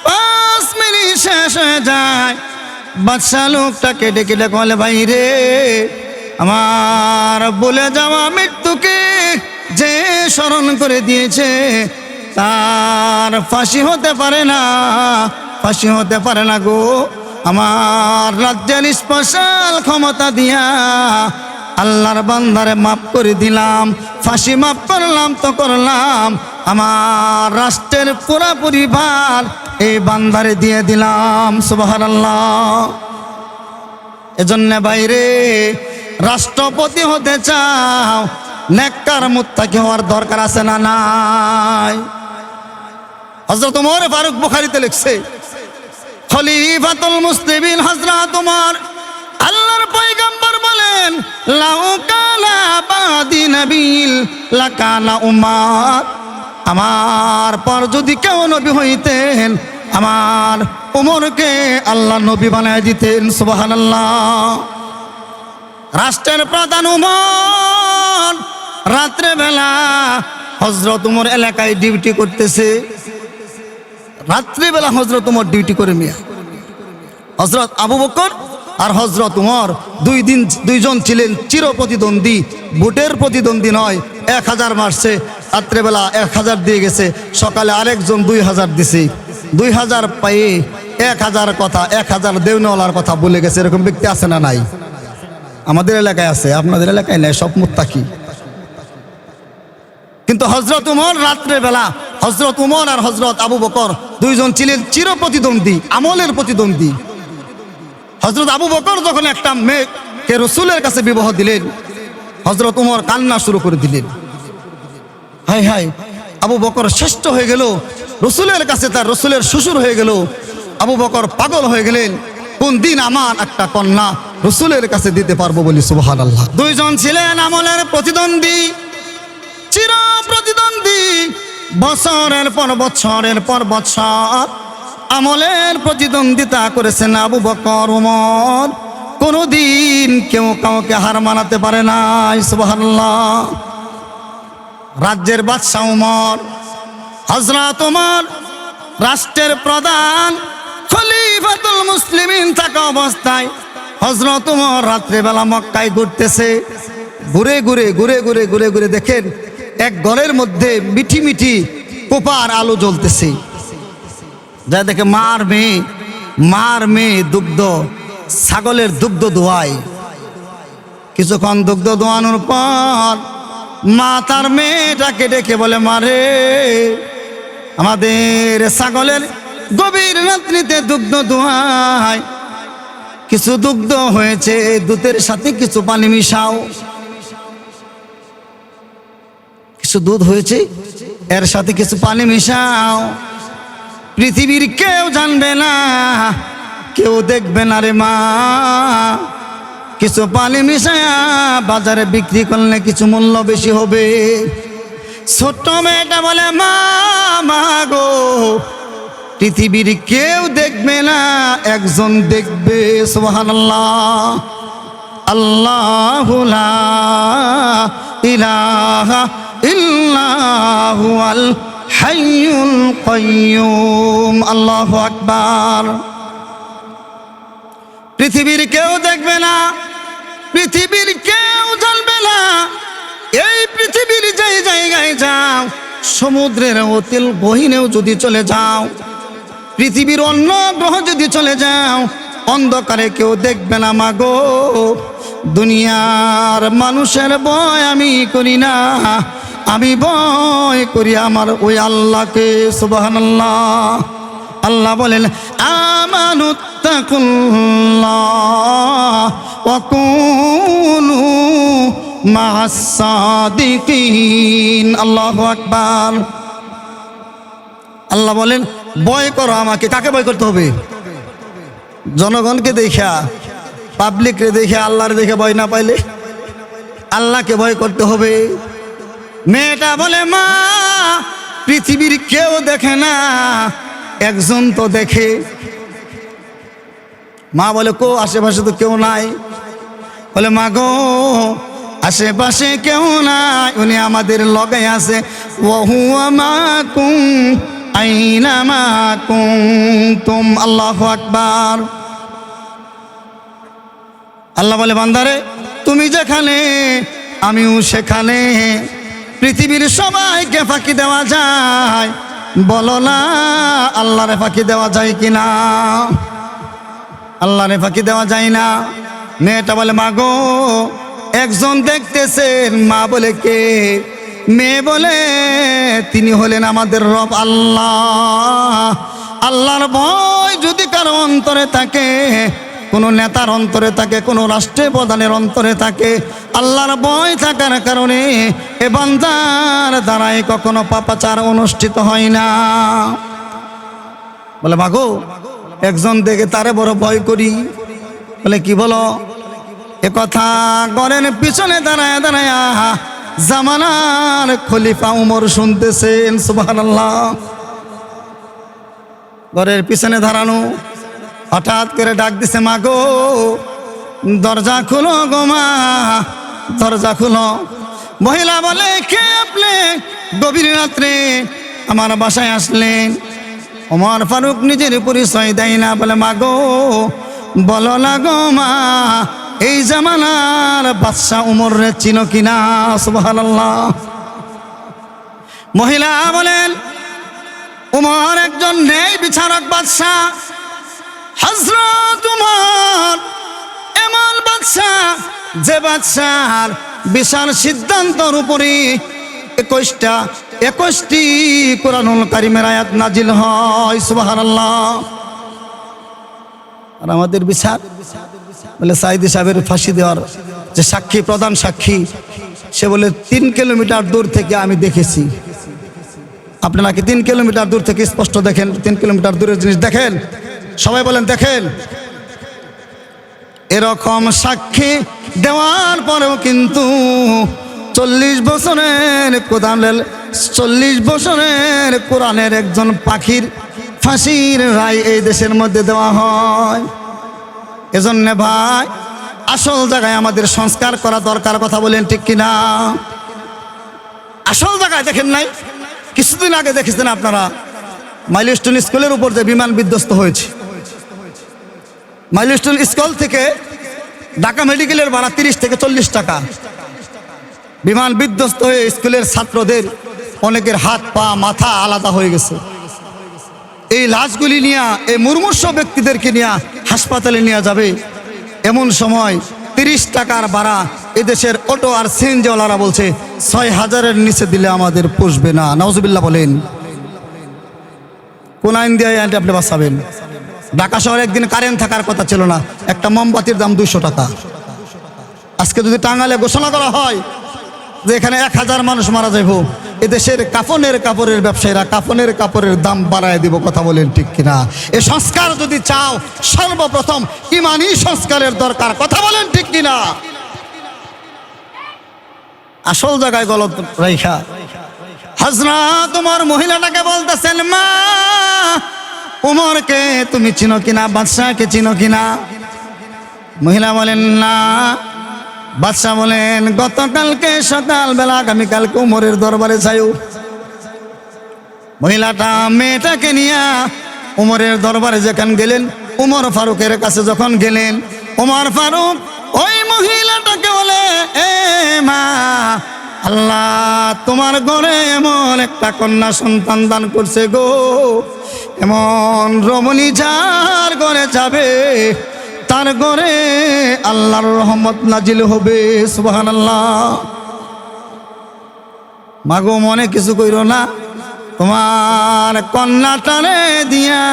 5 মিনিট শেষ হয়ে যায়, বাদশা লোকটাকে ডেকে ডেকে বলে, ভাই রে, আমার বলে যাওয়া মৃত্যুকে যে স্মরণ করে দিয়েছে তার ফাঁসি হতে পারে না, ফাঁসি হতে পারে না গো। আমার রাজ্যের স্পেশাল ক্ষমতা দিয়া আল্লাহর বান্দারে মাফ করে দিলাম, ফাঁসি মাফ করলাম তো করলাম, আমার রাষ্ট্রের পুরা পরিবার এই বান্দারে দিয়ে দিলাম সুবহানাল্লাহ। এজন্য বাইরে রাষ্ট্রপতি হতে চাও, নেককার মুত্তাকি হওয়ার দরকার আছে না নাই? হযরত ওমর ফারুক বুখারীতে লিখছে, খলিফাতুল মুসলিমিন হযরত ওমর, আল্লাহর পয়গম্বর বলেন, লাউ কানা বাদি নবীল লাকানা উমর, আমার পর যদি কেউ নবী হইতেন আমার ওমরকে আল্লাহ নবী বানায় দিতেন সুবহানাল্লাহ। রাষ্ট্রের প্রধান ওমর রাত্রে বেলা হযরত ওমর এলাকায় ডিউটি করতেছে, রাত্রিবেলা হযরত ওমর ডিউটি করে মিয়া। হযরত আবু বকর আর হযরত ওমর দুইজন ছিলেন চির প্রতিদ্বন্দ্বী, ভোটের প্রতিদ্বন্দ্বী নয়। 1000 মারছে, রাত্রেবেলা 1000 দিয়ে গেছে, সকালে আরেকজন 2000 দিছে, 2000 পায়ে 1000 কথা, 1000 দেওয়ালার কথা বলে গেছে। এরকম ব্যক্তি আছে না নাই? আমাদের এলাকায় আছে, আপনাদের এলাকায় নাই, সব মুত্তাকি। কিন্তু হযরত ওমর রাত্রেবেলা, হযরত ওমর আর হযরত আবু বকর দুইজন ছিলেন চির প্রতিদ্বন্দ্বী, আমলের প্রতিদ্বন্দ্বী। হযরত আবু বকর যখন একটা মেয়েকে রাসূলের কাছে বিবাহ দিলেন, হযরত ওমর কান্না শুরু করে দিলেন। হায় হায়, আবু বকর শ্রেষ্ঠ হয়ে গেল, রাসূলের কাছে তার রাসূলের শ্বশুর হয়ে গেল। আবু বকর পাগল হয়ে গেলেন, কোন দিন আমার একটা কন্যা রাসূলের কাছে দিতে পারবো বলি সুবহানাল্লাহ। দুইজন ছিলেন আমলের প্রতিদ্বন্দ্বী, চির প্রতিদ্বন্দ্বী, বছরের পর বছর আমলের প্রতিদ্বন্দ্বিতা করেছেন আবু বকর ওমর। কোনদিন কেউ কাউকে হার মানাতে পারে নাই সুবহানাল্লাহ। রাজ্যের বাদশা ওমর, হযরত ওমর রাষ্ট্রের প্রধান, খলিফাতুল মুসলিমিন থাকা অবস্থায় হযরত ওমর রাত্রেবেলা মক্কায় ঘুরতেছে। ঘুরে ঘুরে ঘুরে ঘুরে ঘুরে ঘুরে দেখেন এক ঘরের মধ্যে মিঠি মিঠি কোপার আলো জ্বলতেছে। যা দেখে মার মেয়ে দুগ্ধ, ছাগলের দুগ্ধ দোয়ায়। কিছুক্ষণ দুগ্ধ দোয়ানোর পর মা তার মেয়েটাকে ডেকে বলে, মারে, আমাদের ছাগলের গভীর রাত্রিতে দুগ্ধ দোহায়, কিছু দুগ্ধ হয়েছে, দুধের সাথে কিছু পানি মিশাও। কিছু দুধ হয়েছে, এর সাথে কিছু পানি মিশাও। পৃথিবীর কেউ জানবে না, কেউ দেখবে না রে মা। কিছু পানি মিশায়া বাজারে বিক্রি করলে কিছু মূল্য বেশি হবে। ছোট্ট মেয়েটা বলে, মা মা গো, পৃথিবীর কেউ দেখবে না, একজন দেখবে। সুবহানাল্লাহ। আল্লাহু লা ইলাহা ইল্লাহু আল হাইয়ুল কাইয়্যুম। আল্লাহু আকবার। পৃথিবীর কেউ দেখবে না, পৃথিবীর কেউ জানবে না। এই পৃথিবীর যে জায়গায় যাও, সমুদ্রের অতিল গহীনেও যদি চলে যাও, পৃথিবীর অন্য গ্রহ যদি চলে যাও, অন্ধকারে কেউ দেখবে না মাগো। দুনিয়ার মানুষের ভয় আমি করি না, আমি ভয় করি আমার ওই আল্লাহকে। সুবহানাল্লাহ। আল্লাহ বলেন, আমানুত্তাকুল্লাহ ওয়া কুনু মা'আস সাদিকিন। আল্লাহু আকবার। আল্লাহ বলেন, ভয় করো আমাকে। কাকে ভয় করতে হবে? জনগণকে দেখা, পাবলিককে দেখে, আল্লাহর দেখে ভয় না পাইলে আল্লাহকে ভয় করতে হবে। মেয়েটা বলে, মা পৃথিবীর কেউ দেখে না, একজন তো দেখে। মা বলে, কো আশেপাশে তো কেউ নাই। বলে, মা গো আশেপাশে কেউ নাই, উনি আমাদের লগে আছে। ওয়া হুয়া মাকুম আইনামা কুনতুম। আল্লাহু আকবার। আল্লাহ বলে, বান্দারে তুমি যেখানে আমিও সেখানে। পৃথিবীর সবাইকে ফাঁকি দেওয়া যায়, বলো না আল্লাহরে ফাঁকি দেওয়া যায় কিনা? আল্লাহরে ফাঁকি দেওয়া যায় না। মেয়েটা বলে, মা গো একজন দেখতেছেন। মা বলে, কে? মেয়ে বলে, তিনি হলেন আমাদের রব আল্লাহ। আল্লাহর ভয় যদি কারো অন্তরে থাকে, কোনো নেতার অন্তরে থাকে, কোনো রাষ্ট্রের প্রধানের অন্তরে থাকে, আল্লাহর ভয় থাকার কারণে এ বান্দার দ্বারাই কখনো পাপাচার অনুষ্ঠিত হয় না। বলে, মাগো একজন দেখে তারে বড় ভয় করি। বলে, কি বলো? এ কথা ঘরের পিছনে দাঁড়ায় দাঁড়ায় জামানার খলিফা উমর শুনতেছেন। সুবহানাল্লাহ। ঘরের পিছনে দাঁড়ানো, হঠাৎ করে ডাক দিছে, মা গো দরজা খুলো গো মা, দরজা খুলো। মহিলা বলে, কে আপনি? গভীর রাত্রে আমার বাসায় আসলেন। ওমর ফারুক নিজের পরিচয় দেয় না। বলে, মা গো বলো না গো মা, এই জামানার বাদশাহ উমরে চিনো কিনা? সুবহানাল্লাহ। মহিলা বলেন, উমর একজন ন্যায় বিচারক বাদশাহ। হযরত উমর এমন বাদশাহ, যে বাদশার বিশাল সিদ্ধান্তর উপরে 21টি কোরআনুল কারীমের আয়াত নাজিল হয়। সুবহানাল্লাহ। আর আমাদের বিচার বলে, সাইদি সাহেবের ফাঁসি দেওয়ার যে সাক্ষী, প্রধান সাক্ষী, সে বলে 3 কিলোমিটার দূর থেকে আমি দেখেছি। আপনারা কি 3 কিলোমিটার দূর থেকে স্পষ্ট দেখেন? 3 কিলোমিটার দূরের জিনিস দেখেন? সবাই বলেন দেখেন। এরকম সাক্ষী দেওয়ার পরেও কিন্তু 40 বছরের কোরআনের একজন পাখির ফাঁসির রায় এই দেশের মধ্যে দেওয়া হয়। এজন্য ভাই, আসল জায়গায় আমাদের সংস্কার করা দরকার। কথা বলেন ঠিক কিনা? আসল জায়গায় দেখেন নাই? কিছুদিন আগে দেখেছেন আপনারা মাইলস্টোন স্কুলের উপর যে বিমান বিধ্বস্ত হয়েছে। মাইলস্টোন স্কুল থেকে ঢাকা মেডিকেলের ভাড়া 30 থেকে 40 টাকা। বিমান বিধ্বস্ত হয়ে স্কুলের ছাত্রদের অনেকের হাত পা মাথা আলাদা হয়ে গেছে। এই লাশগুলি নিয়ে, এই মুমূর্ষু ব্যক্তিদেরকে নিয়ে হাসপাতালে নিয়ে যাবে, এমন সময় 30 টাকার ভাড়া এদেশের অটো আর সিএনজিওয়ালারা বলছে 6000-এর নিচে দিলে আমাদের পুষবে না। নাউজুবিল্লাহ বলেন। কোন আইন দিয়ে আপনি বাঁচাবেন? ঢাকা শহরে একদিন কারেন্ট থাকার কথা ছিল না, একটা মোমবাতির দাম 200 টাকা। আজকে যদি টাঙ্গাইলে ঘোষণা করা হয় যে এখানে 1000 মানুষ মারা যাইব, এদেশের কাপড়ের ব্যবসায়ীরা কাফনের কাপড়ের দাম বাড়ায় দিব। কথা বলেন ঠিক কিনা? এ সংস্কার যদি চাও, সর্বপ্রথম ইমানি সংস্কারের দরকার। কথা বলেন ঠিক কিনা? আসল জায়গায় গলত রেখা হযরত ওমর মহিলাটাকে বলতেছেন, মা, ওমরকে তুমি চিনো কিনা, বাদশাহকে চিনো কিনা? মহিলা বলেন, না। বাদশাহ বলেন, গতকালকে সকালবেলা আগামীকালকে ওমরের দরবারে যাইও। মহিলাটা মেয়েটাকে নিয়ে ওমরের দরবারে যখন গেলেন, ওমর ফারুকের কাছে যখন গেলেন, ওমর ফারুক ওই মহিলাটাকে বলে, এ মা, আল্লাহ তোমার ঘরে এমন একটা কন্যা সন্তান দান করছে গো, এমন রমণী যার ঘরে যাবে তার ঘরে আল্লাহর রহমত নাজিল হবে। সুবহানাল্লাহ। মাগো, মনে কিছু কইরো না, তোমার কন্যাটারে দিয়া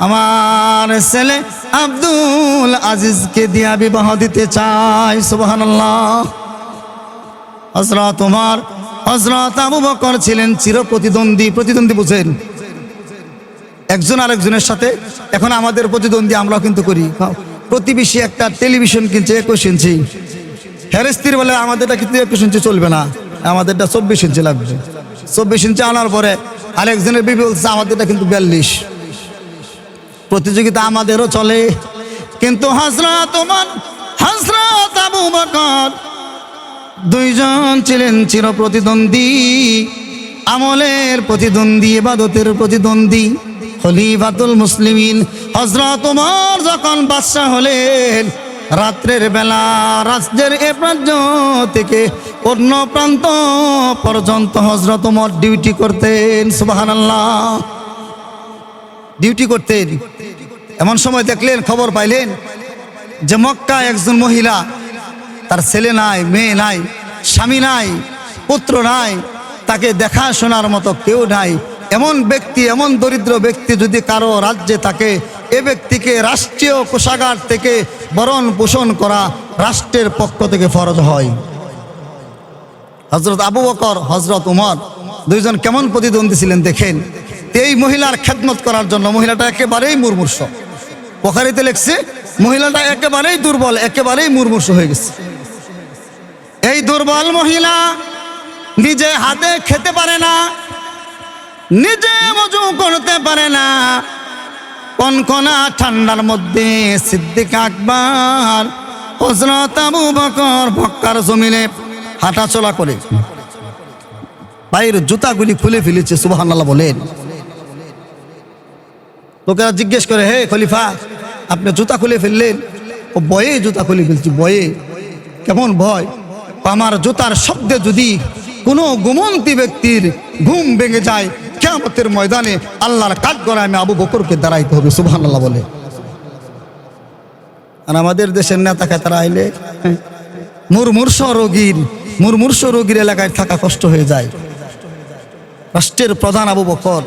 আমার ছেলে আব্দুল আজিজকে দিয়া বিবাহ দিতে চাই। সুবহানাল্লাহ। হযরত ওমর, হযরত আবু বকর ছিলেন প্রতিদ্বন্দ্বী বুঝেন, একজন আরেকজনের সাথে। এখন আমাদের প্রতিদ্বন্দ্বী আমরাও কিন্তু করি। প্রতিবেশী একটা টেলিভিশন কিনছে 21 ইঞ্চি, হেরেস্তির বলে আমাদেরটা কিন্তু 21 ইঞ্চি চলবে না, আমাদেরটা 24 ইঞ্চি লাগবে। 24 ইঞ্চি আনার পরে আরেকজনের বিবি বলছে আমাদেরটা কিন্তু 42। প্রতিযোগিতা আমাদেরও চলে। কিন্তু হযরত ওমর, হযরত আবু বকর দুইজন ছিলেন চির প্রতিদ্বন্দ্বী, আমলের প্রতিদ্বন্দ্বী, ইবাদতের প্রতিদ্বন্দ্বী, খলিফাতুল মুসলিমিন। হযরত ওমর যখন বাদশা হলেন, রাত্রের বেলা রাজ্যের এ প্রান্ত থেকে অন্য প্রান্ত পর্যন্ত হযরত ওমর ডিউটি করতেন। সুবহানাল্লাহ। ডিউটি করতেন। এমন সময় দেখলেন, খবর পাইলেন যে মক্কায় একজন মহিলা, তার ছেলে নাই, মেয়ে নাই, স্বামী নাই, পুত্র নাই, তাকে দেখাশোনার মতো কেউ নাই। এমন ব্যক্তি, এমন দরিদ্র ব্যক্তি যদি কারো রাজ্যে থাকে, এ ব্যক্তিকে রাষ্ট্রীয় কোষাগার থেকে ভরণ পোষণ করা রাষ্ট্রের পক্ষ থেকে ফরজ হয়। হযরত আবু বকর, হযরত ওমর দুইজন কেমন প্রতিদ্বন্দ্বী ছিলেন দেখেন। এই মহিলার খেদমত করার জন্য, মহিলাটা একেবারেই মুমূর্ষ। বুখারীতে লেখছে মহিলাটা একেবারেই দুর্বল, একেবারেই মুমূর্ষ হয়ে গেছে। এই দুর্বল মহিলা নিজে হাতে খেতে পারে না, নিজে ওযু করতে পারে না। কনকনা ঠান্ডার মধ্যে সিদ্দিক আকবর, হযরত আবু বকর মক্কার জমিনে হাঁটাচলা করে পায়ের জুতাগুলি খুলে ফেলেছে। সুবহানাল্লাহ বলেন। লোকেরা জিজ্ঞেস করে, হে খলিফা, আপনি জুতা খুলে ফেললেন? ও বয়ে জুতা খুলে ফেলছি। বয়ে? কেমন ভয়? আমার জুতার শব্দে যদি কোনো ঘুমন্তী ব্যক্তির ঘুম ভেঙে যায়, কিয়ামতের ময়দানে আল্লাহর কাঠগড়ায় আমি আবু বকরকে দাঁড়াইতে হবে। সুবহানাল্লাহ বলে। আর আমাদের দেশের নেতা খেতারা আইলে মুমূর্ষ রোগীর এলাকায় থাকা কষ্ট হয়ে যায়। রাষ্ট্রের প্রধান আবু বকর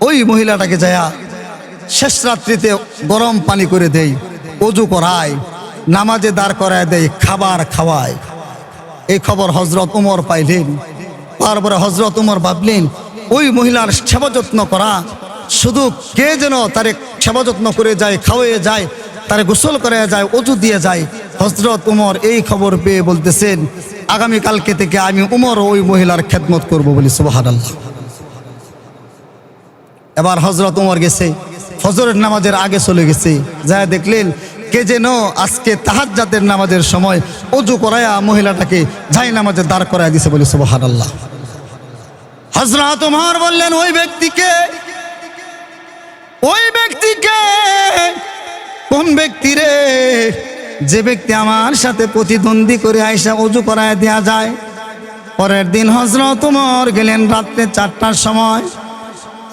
ওই মহিলাটাকে যায়া শেষ রাত্রিতে গরম পানি করে দেয়, ওযু করায়, নামাজে দাঁড় করায় দেয়, খাবার খাওয়ায়। এই খবর হযরত ওমর পাইলেন। তারপরে হযরত ওমর ভাবলেন, ওই মহিলার সেবা যত্ন করা, শুধু কে যেন তারে সেবা যত্ন করে যায়, খাওয়াইয়ে যায়, তারে গোসল করে যায়, ওযু দিয়ে যায়। হযরত ওমর এই খবর পেয়ে বলতেছেন, আগামীকালকে থেকে আমি ওমর ওই মহিলার খেদমত করব বলি। সুবহানাল্লাহ। এবার হযরত ওমর গেছে, ফজরের নামাজের আগে চলে গেছে। যা দেখলেন কে যেন আজকে তাহাজ্জুদের নামাজের সময় ওযু করায়া মহিলাটাকে জায় নামাজে দাঁড় করায় দিছে বলি। সুবহানাল্লাহ। হযরত ওমর বললেন, ওই ব্যক্তিকে কোন ব্যক্তি রে? যে ব্যক্তি আমার সাথে প্রতিদ্বন্দ্বী করে আয়সা ওযু করায় দেয়া যায়। পরের দিন হযরত ওমর গেলেন রাত্রে 4টার সময়।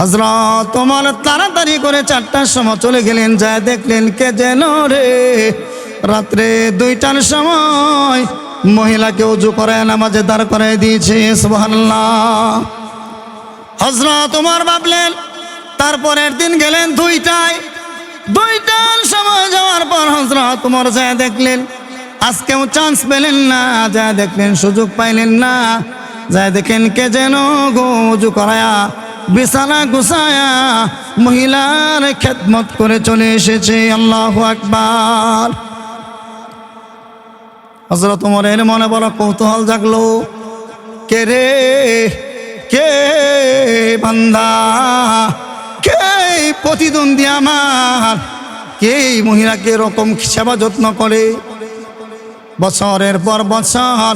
হযরত ওমর তাড়াতাড়ি করে 4টার সময় চলে গেলেন। যায় দেখলেন কে যেন রে রাত্রে 2টার সময় মহিলাকে ওযু করায় নামাজে দাঁড় করায় দিয়েছে। সুবহানাল্লাহ। হযরত ওমর ভাবলেন, তারপরের দিন গেলেন দুইটার সময় যাওয়ার পর হযরত ওমর যায় দেখলেন আজকেও চান্স পেলেন না, যা দেখলেন সুযোগ পাইলেন না, যায় দেখেন কে যেন গোজু করায়া বিছানা গুছায়া মহিলার খেদমত করে চলে এসেছে। আল্লাহু আকবার। হযরত ওমরের মনে বড় কৌতূহল জাগলো, কে রে, কে বান্দা, কে প্রতিদ্বন্দ্বী আমার, কে মহিলাকে এরকম সেবা যত্ন করে। বছরের পর বছর,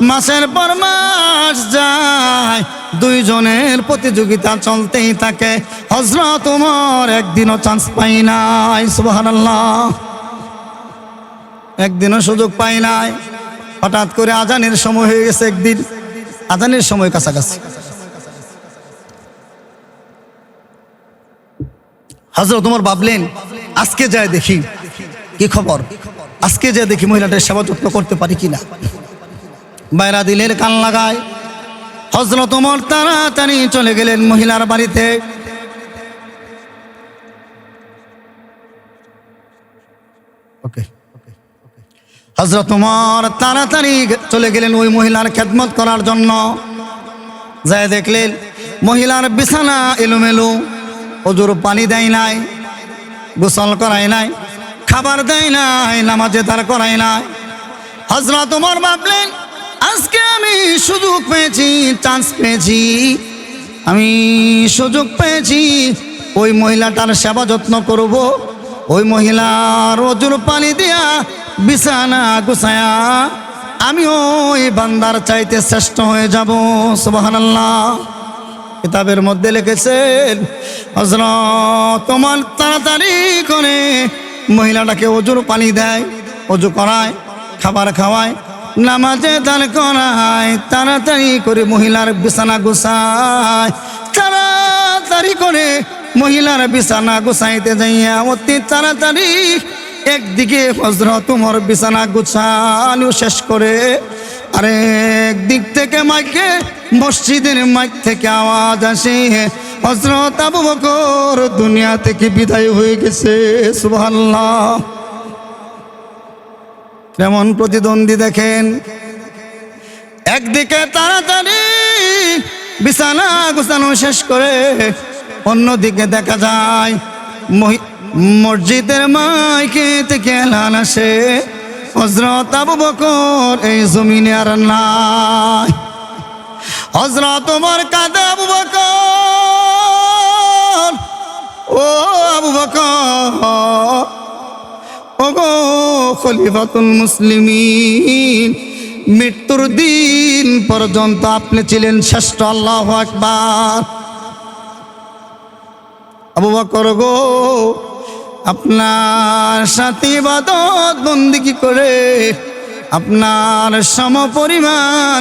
মাসের পর মাস যায়, দুইজনের প্রতিযোগিতা চলতেই থাকে। হযরত ওমর একদিনও চান্স পাই নাই। সুবহানাল্লাহ। একদিনও সুযোগ পাই নাই। হঠাৎ করে আজানের সময় হয়ে গেছে। একদিন আজানের সময় কাছাকাছি, হযরত ওমর ভাবলেন আজকে যায় দেখি কি খবর, আজকে যায় দেখি মহিলাটার সেবা যত্ন করতে পারি কিনা। বাইরা দিলের কান লাগায় হযরত ওমর তাড়াতাড়ি চলে গেলেন মহিলার বাড়িতে। হযরত ওমর তাড়াতাড়ি চলে গেলেন ওই মহিলার খেদমত করার জন্য। যায় দেখলেন মহিলার বিছানা এলোমেলো, ওজুর পানি দেয় নাই, গোসল করায় নাই, খাবার দেয় নাই, নামাজে দাঁড় করায় নাই। হযরত ওমর ভাবলেন আজকে আমি সুযোগ পেয়েছি, চান্স পেয়েছি, আমি সুযোগ পেয়েছি, ওই মহিলাটার সেবা যত্ন করব, ওই মহিলার ওজুর পানি দিয়া বিছানা গুছায়া আমি ওই বান্দার চাইতে শ্রেষ্ঠ হয়ে যাব। সুবহানাল্লাহ। কিতাবের মধ্যে লিখেছেন হযরত ওমর তাড়াতাড়ি করে মহিলাটাকে ওজুর পানি দেয়, ওজু করায়, খাবার খাওয়ায়, নামাজে দাঁড় করায়, তাড়াতাড়ি করে মহিলার বিছানা গুছায়। তাড়াতাড়ি করে মহিলার বিছানা গুছাইতে যাইয়া অতি তাড়াতাড়ি একদিকে হযরত ওমর বিছানা গুছানো শেষ করে, আরেক দিক থেকে মাইকে, মসজিদের মাইক থেকে আওয়াজ আসে হযরত আবু বকর দুনিয়া থেকে বিদায় হয়ে গেছে। সুবহানাল্লাহ। কেমন প্রতিদ্বন্দ্বী দেখেন। একদিকে তাড়াতাড়ি বিছানা গুছানো শেষ করে, অন্যদিকে দেখা যায় মসজিদের মাইকে থেকে এলান আসে হযরত আবু বকর এই জমিনে আর নাই। হযরত ওমর কাঁদে, আবু বকর, ও আবু বকর, ওগো খলিফাতুল মুসলিমিন, মৃত্যুর দিন পর্যন্ত আপনি ছিলেন শ্রেষ্ঠ। আল্লাহু আকবার। আবু বকর গো, আপনার সাথে ইবাদত বন্দেগী করে আপনার সমপরিমাণ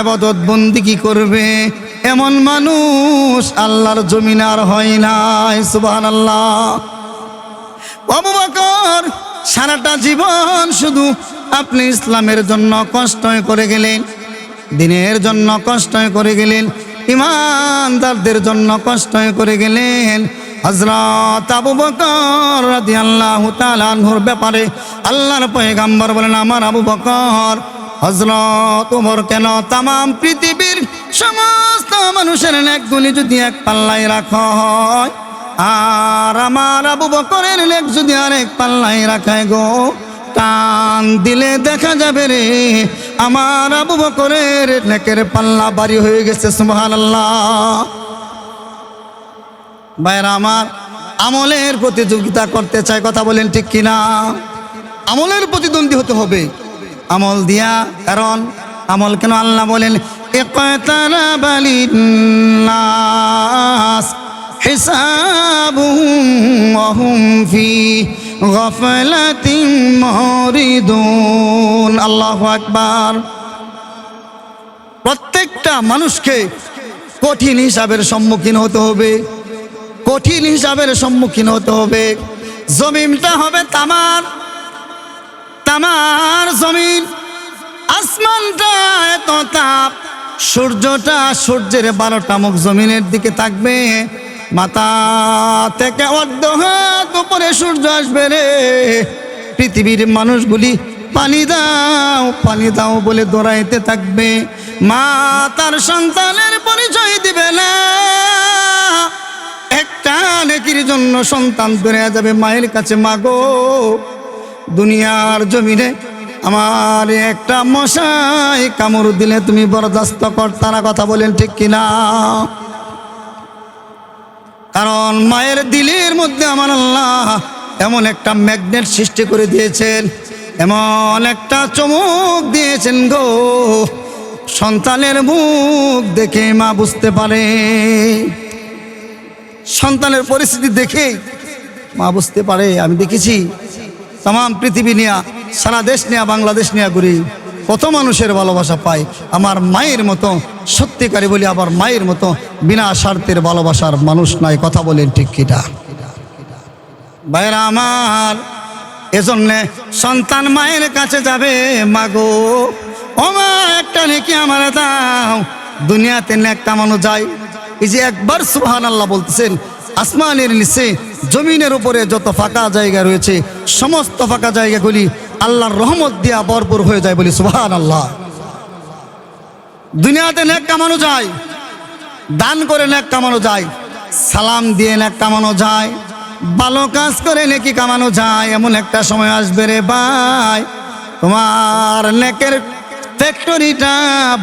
ইবাদত বন্দেগী করবে এমন মানুষ আল্লাহর জমিনে আর হয় নাই। সুবহানাল্লাহ। আবু বকর সারাটা জীবন শুধু আপনি ইসলামের জন্য কষ্ট করে গেলেন, দিনের জন্য কষ্ট করে গেলেন, ইমানদারদের জন্য কষ্ট করে গেলেন। হযরত আবু বকর রাদিয়াল্লাহু তাআলা আনহুর ব্যাপারে আল্লাহর পয়গম্বর বলেন, আমার আবু বকর হযরত ওমর কেন তামাম পৃথিবীর সমস্ত মানুষের নেকগুলি যদি এক পাল্লায় রাখা হয়, আর আমার আবু বকরের নেক যদি আরেক পাল্লায় রাখায় গো, টান দিলে দেখা যাবে রে আমার আবু বকরের নেকের পাল্লা ভারী হয়ে গেছে। সুবহানাল্লাহ। ভাইরা আমার, আমলের প্রতিযোগিতা করতে চায়, কথা বলেন ঠিক কিনা? আমলের প্রতিদ্বন্দ্বী হতে হবে আমল দিয়া। কারণ আমল কেন আল্লাহ বলেন ইকতারাবা লিন্নাস হিসাবুহুম ওয়া হুম ফি গাফলাতিন মুরিদুন। আল্লাহু আকবার। প্রত্যেকটা মানুষকে কঠিন হিসাবের সম্মুখীন হতে হবে, কঠিন হিসাবের সম্মুখীন হতে হবে। জমিনটা হবে তামার, তামার জমিন। আসমানটা এত তাপ, সূর্যটা সূর্যের 12টা মুখ জমিনের দিকে থাকবে, মাথা থেকে অর্ধ হাত উপরে সূর্য আসবে রে, পৃথিবীর মানুষগুলি পানি দাও বলে দৌড়াইতে থাকবে। মা তার সন্তানের পরিচয় দিবে না, একটা নেকির জন্য সন্তান দৌড়ে যাবে মায়ের কাছে, মাগো দুনিয়ার জমিনে আমার একটা মশাই কামড় দিলে তুমি বরদাস্ত করতা না, কথা বলেন ঠিক কিনা? কারণ মায়ের দিলের মধ্যে আমার আল্লাহ এমন একটা ম্যাগনেট সৃষ্টি করে দিয়েছেন, এমন একটা চমক দিয়েছেন গো, সন্তানের মুখ দেখে মা বুঝতে পারে, সন্তানের পরিস্থিতি দেখে মা বুঝতে পারে। আমি দেখেছি তাম পৃথিবী নিয়ে, সারা দেশ নিয়ে, বাংলাদেশ নিয়ে ঘুরি, কত মানুষের ভালোবাসা পাই। আমার মায়ের মতো সত্যিকারী বলি, আবার মায়ের মতো বিনা স্বার্থের ভালোবাসার মানুষ নাই, কথা বলেন ঠিক কিনা? ভাইরা আমার, এজন্যে সন্তান মায়ের কাছে যাবে, মাগো ও মা একটা নেকি আমার দাও, দুনিয়াতে নেক কামানো যায়। এই যে একবার সুবহানাল্লাহ বলতেছেন, আসমানের নিচে জমিনের উপরে যত ফাঁকা জায়গা রয়েছে সমস্ত ফাঁকা জায়গাগুলি আল্লাহর রহমত দিয়া ভরপুর হয়ে যায়, বলি সুবহানাল্লাহ। দুনিয়াতে নেক কামানো যায়, দান করে নেক কামানো যায়, সালাম দিয়ে নেক কামানো যায়, ভালো কাজ করে নেকি কামানো যায়। এমন একটা সময় আসবে রে ভাই, তোমার নেকের ফ্যাক্টরিটা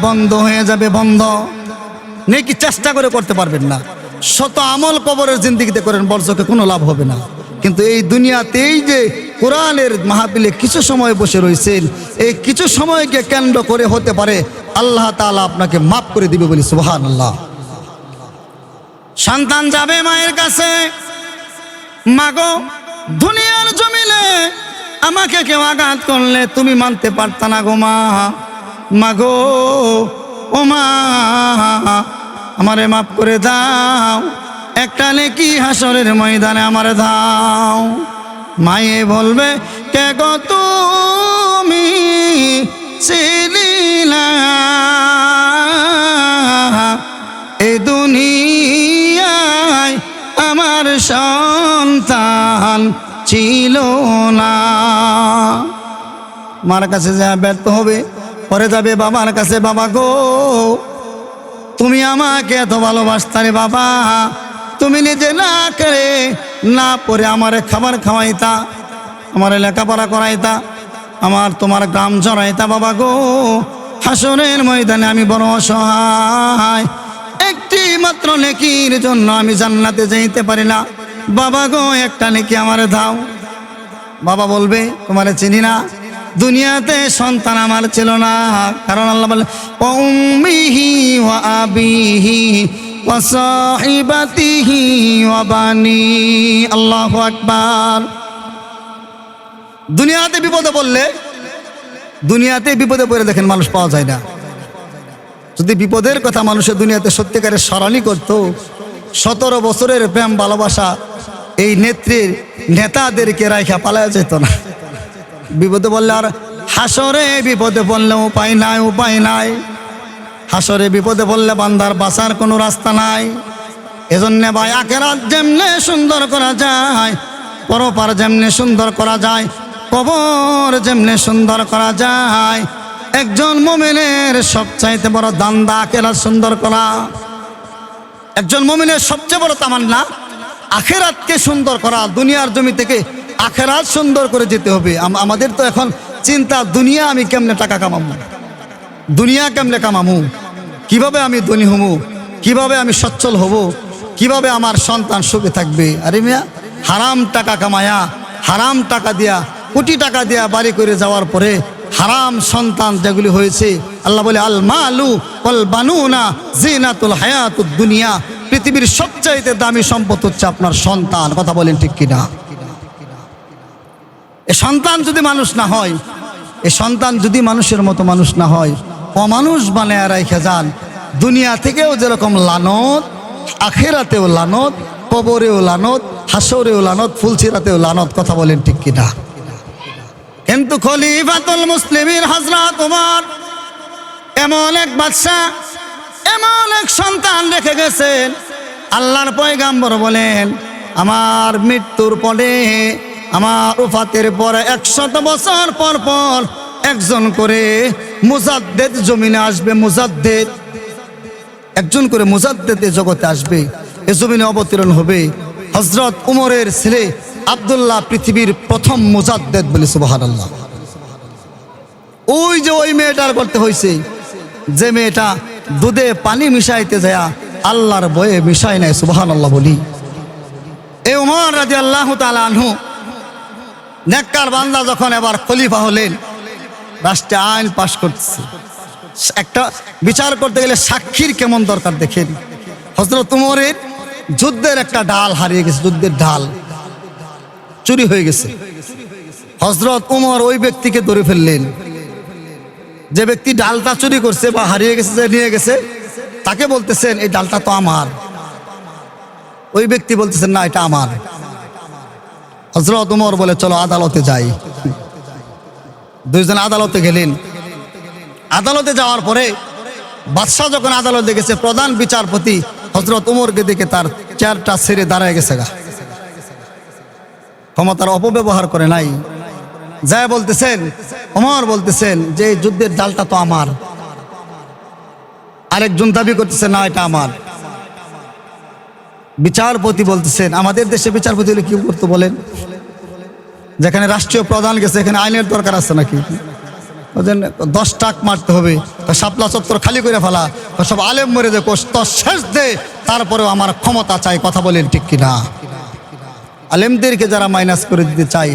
বন্ধ হয়ে যাবে, বন্ধ। নেকি চেষ্টা করে করতে পারবেন না, শত আমল কবরের জিন্দেগিতে করেন, বর্ষকে কোনো লাভ হবে না। কিন্তু এই দুনিয়াতেই যে কোরআনের মাহফিলে কিছু সময় বসে রয়েছেন, এই কিছু সময়কে কেন্দ্র করে হতে পারে আল্লাহ তাআলা আপনাকে মাফ করে দিবে, বলি সুবহানাল্লাহ। সন্তান যাবে মায়ের কাছে, মাগো দুনিয়ার জমিনে আমাকে কেউ আঘাত করলে তুমি মানতে পারতা না গো মা, মাগো ও মা আমারে মাফ করে দাও, একটা নেকি হাসরের ময়দানে আমারে দাও। মায়ে বলবে কে গো তুমি ছিলি না এই দুনিয়ায়, আমার সন্তান ছিল না। মার কাছে যা ব্যর্থ হবে, পরে যাবে বাবার কাছে, বাবা গো তুমি আমাকে এত ভালোবাসতা রে বাবা, তুমি নিজে না করে না পরে আমারে খাবার খাওয়াইতা, আমার লেখাপড়া করাইতা, আমার তোমার গ্রাম চড়াইতা, বাবা গো হাসরের ময়দানে আমি বড় অসহায়, একটি মাত্র নেকির জন্য আমি জান্নাতে যাইতে পারি না, বাবা গো একটা নেকি আমারে দাও। বাবা বলবে তোমারে চিনি না, দুনিয়াতে সন্তান আমার ছিল না, কারণ আল্লাহ বলে উম্মিহি ওয়া আবিহি ওয়া সাহিবাতিহি ওয়া বানি, আল্লাহু আকবার। দুনিয়াতে বিপদে পড়লে, দুনিয়াতে বিপদে পড়ে দেখেন মানুষ পাওয়া যায় না। যদি বিপদের কথা মানুষের দুনিয়াতে সত্যিকারের স্মরণই করতো, 17 বছরের প্রেম ভালোবাসা এই নেত্রীর নেতাদেরকে রাইখা পালায়া যেত না। বিপদে বললে আর হাসরে বিপদে পড়লে উপায় নাই, উপায় নাই। হাসরে বিপদে পড়লে বান্দার বাঁচার কোনো রাস্তা নাই। এজন্য ভাই আখিরাত যেমনে সুন্দর করা যায়, পরপার যেমনে সুন্দর করা যায়, কবর যেমনে সুন্দর করা যায়, একজন মুমিনের সবচাইতে বড় দান্দা আখিরাত সুন্দর করা। একজন মুমিনের সবচেয়ে বড় তামান্না আখিরাতকে সুন্দর করা। দুনিয়ার জমি থেকে আখিরাত সুন্দর করে যেতে হবে। আমাদের তো এখন চিন্তা দুনিয়া আমি কেমনে টাকা কামাবো, দুনিয়া কেমনে কামাবো, কিভাবে আমি ধনী হব, কিভাবে আমি সচ্ছল হব, কিভাবে আমার সন্তান সুখে থাকবে। আরে মিয়া, হারাম টাকা কামায়া, হারাম টাকা দিয়া, কোটি টাকা দিয়া বাড়ি করে যাওয়ার পরে হারাম সন্তান যেগুলি হয়েছে, আল্লাহ বলে আল মালু ওয়াল বানুনা জিনাতুল হায়াতুদ দুনিয়া, পৃথিবীর সবচাইতে দামি সম্পদ হচ্ছে আপনার সন্তান। কথা বলেন ঠিক কিনা? এ সন্তান যদি মানুষ না হয়, এ সন্তান যদি মানুষের মতো মানুষ না হয়, অমানুষ বানায় রাইখা যান, দুনিয়া থেকেও যেরকম লানত, আখিরাতেও লানত, কবরেও লানত, হাসরেও লানত, ফুলসিরাতেও লানত। কথা বলেন ঠিক কিনা? কিন্তু খলিফাতুল মুসলিমিন হযরত ওমর এমন এক বাদশা, এমন এক সন্তান রেখে গেছেন, আল্লাহর পয়গাম্বর বলেন, আমার মৃত্যুর পরে, আমার ওফাতের পরে 100 বছর পর পর একজন করে মুজাদ্দেদ জমিনে আসবে। মুজাদ্দেদ, একজন করে মুজাদ্দেদ জগতে আসবে, এ জমিনে অবতীর্ণ হবে। হযরত উমরের ছেলে আব্দুল্লাহ পৃথিবীর প্রথম মুজাদ্দেদ বলে সুবহানাল্লাহ। ওই যে ওই মেয়েটার করতে হয়েছে, যে মেয়েটা দুধে পানি মিশাইতে যায় আল্লাহর বয়ে মিশাই নাই, সুবহানাল্লাহ বলি। এই উমর রাদিয়াল্লাহু তাআলা আনহু নেককার বান্দা যখন এবার খলিফা হলেন, রাষ্ট্রে আইন পাশ করতেছে। একটা বিচার করতে গেলে সাক্ষীর কেমন দরকার দেখেন। হযরত উমরের যুদ্ধের একটা ঢাল হারিয়ে গেছে, যুদ্ধের ঢাল চুরি হয়ে গেছে। হযরত উমর ওই ব্যক্তিকে ধরে ফেললেন, যে ব্যক্তি ডালটা চুরি করছে বা হারিয়ে গেছে, যে নিয়ে গেছে, তাকে বলতেছেন এই ডালটা তো আমার। ওই ব্যক্তি বলতেছেন না, এটা আমার। হযরত উমর বলে চলো আদালতে যাই। দুইজন আদালতে গেলেন। আদালতে যাওয়ার পরে বাদশাহ যখন আদালতে গেছে, প্রধান বিচারপতি হযরত উমরকে দেখে তার চেয়ারটা ছেড়ে দাঁড়ায় গেছে গা, ক্ষমতার অপব্যবহার করে নাই। যায় বলতেছেন, ওমর বলতেছেন যে যুদ্ধের ডালটা তো আমার। আরেকজন দাবি করতেছে না, এটা আমার। বিচারপতি বলতেছেন, আমাদের দেশে বিচারপতি হলে কি করতে বলেন? যেখানে রাষ্ট্রীয় প্রধান গেছে, এখানে আইনের দরকার আছে নাকি? 10 টাক মারতে হবে, শাপলা চত্বর খালি করে ফেলা, সব আলেম মরে যে শেষ দে, তারপরেও আমার ক্ষমতা চাই। কথা বলেন ঠিক কিনা? আলেমদেরকে যারা মাইনাস করে দিতে চায়,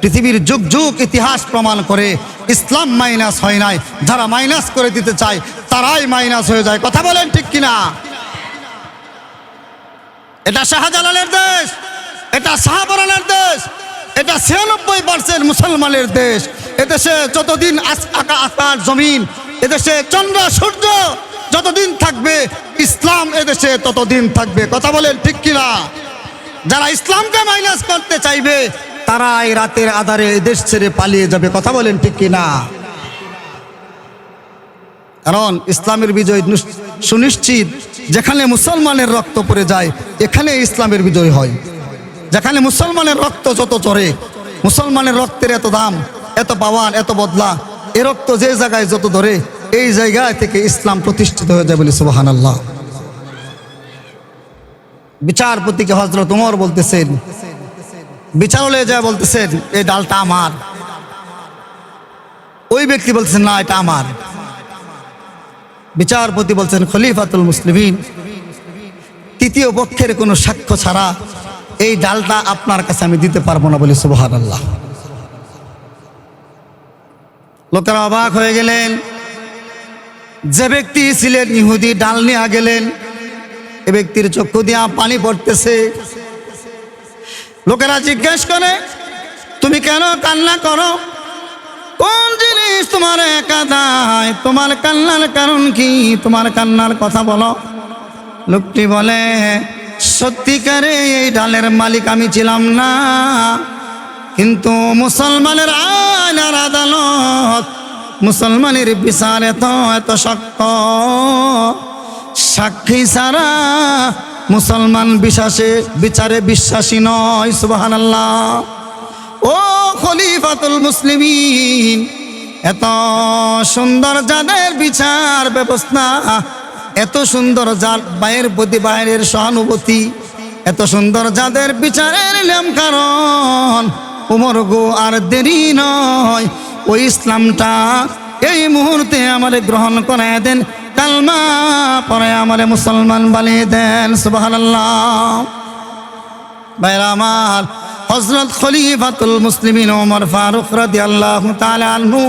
পৃথিবীর যুগ যুগ ইতিহাস প্রমাণ করে ইসলাম মাইনাস হয় নাই, যারা মাইনাস করে দিতে চায় তারাই মাইনাস হয়ে যায়। কথা বলেন ঠিক কিনা? এটা শাহজালালের দেশ, এটা শাহপরানের দেশ, এটা 96% মুসলমানের দেশ। এদেশে যতদিন আকাশ জমিন, এদেশে চন্দ্র সূর্য যতদিন থাকবে, ইসলাম এদেশে ততদিন থাকবে। কথা বলেন ঠিক কিনা? যারা ইসলামকে মাইনাস করতে চাইবে তারা এই রাতের আধারে দেশ ছেড়ে পালিয়ে যাবে। কথা বলেন ঠিক কিনা? কারণ ইসলামের বিজয় সুনিশ্চিত। যেখানে মুসলমানের রক্ত পড়ে যায়, এখানে ইসলামের বিজয় হয়। যেখানে মুসলমানের রক্ত যত চড়ে, মুসলমানের রক্তের এত দাম, এত পাওয়ার, এত বদলা, এ রক্ত যে জায়গায় যত ধরে, এই জায়গায় থেকে ইসলাম প্রতিষ্ঠিত হয়ে যায় বলে সুবহানাল্লাহ। বিচারপতিকে হযরত উমর বলতেছেন, বিচারালয়ে যায় বলতেছেন এই ডালটা আমার। ওই ব্যক্তি বলতেছেন না, এটা আমার। বিচারপতি বলছেন, খলিফাতুল মুসলিমিন, তৃতীয় পক্ষের কোনো সাক্ষ্য ছাড়া এই ডালটা আপনার কাছে আমি দিতে পারবো না বলে সুবহানাল্লাহ। লোকেরা অবাক হয়ে গেলেন। যে ব্যক্তি ছিলেন ইহুদি, ডাল নিয়ে গেলেন, এ ব্যক্তির চক্ষু দিয়া পানি পড়তেছে। লোকেরা জিজ্ঞেস করে, তুমি কেন কান্না করো? কোন জিনিস তোমার একা দায়? তোমার কান্নার কারণ কি? তোমার কান্নার কথা বলো। লোকটি বলে, সত্যিকারে এই ডালের মালিক আমি ছিলাম না, কিন্তু মুসলমানের আইন আর আদালত, মুসলমানের বিচার এত এত শক্ত, সাক্ষী ছাড়া মুসলমান বিচারে বিশ্বাসী নয়। সুবহানাল্লাহ। ও খলিফাতুল মুসলিমিন, এত সুন্দর যাদের বিচার ব্যবস্থা, এত সুন্দর যার বাইরের প্রতি বাইরের সহানুভূতি, এত সুন্দর যাদের বিচারের নিয়ম কারণ, উমর গো আর দেরি নয়, ওই ইসলামটা এই মুহূর্তে আমারে গ্রহণ করায় দেন, কালমা পরে আমারে মুসলমান বানিয়ে দেন। সুবহানাল্লাহ। ভাইরা আমার, হযরত খলিফাতুল মুসলিমিন ওমর ফারুক রাদিয়াল্লাহু তাআলা আনহু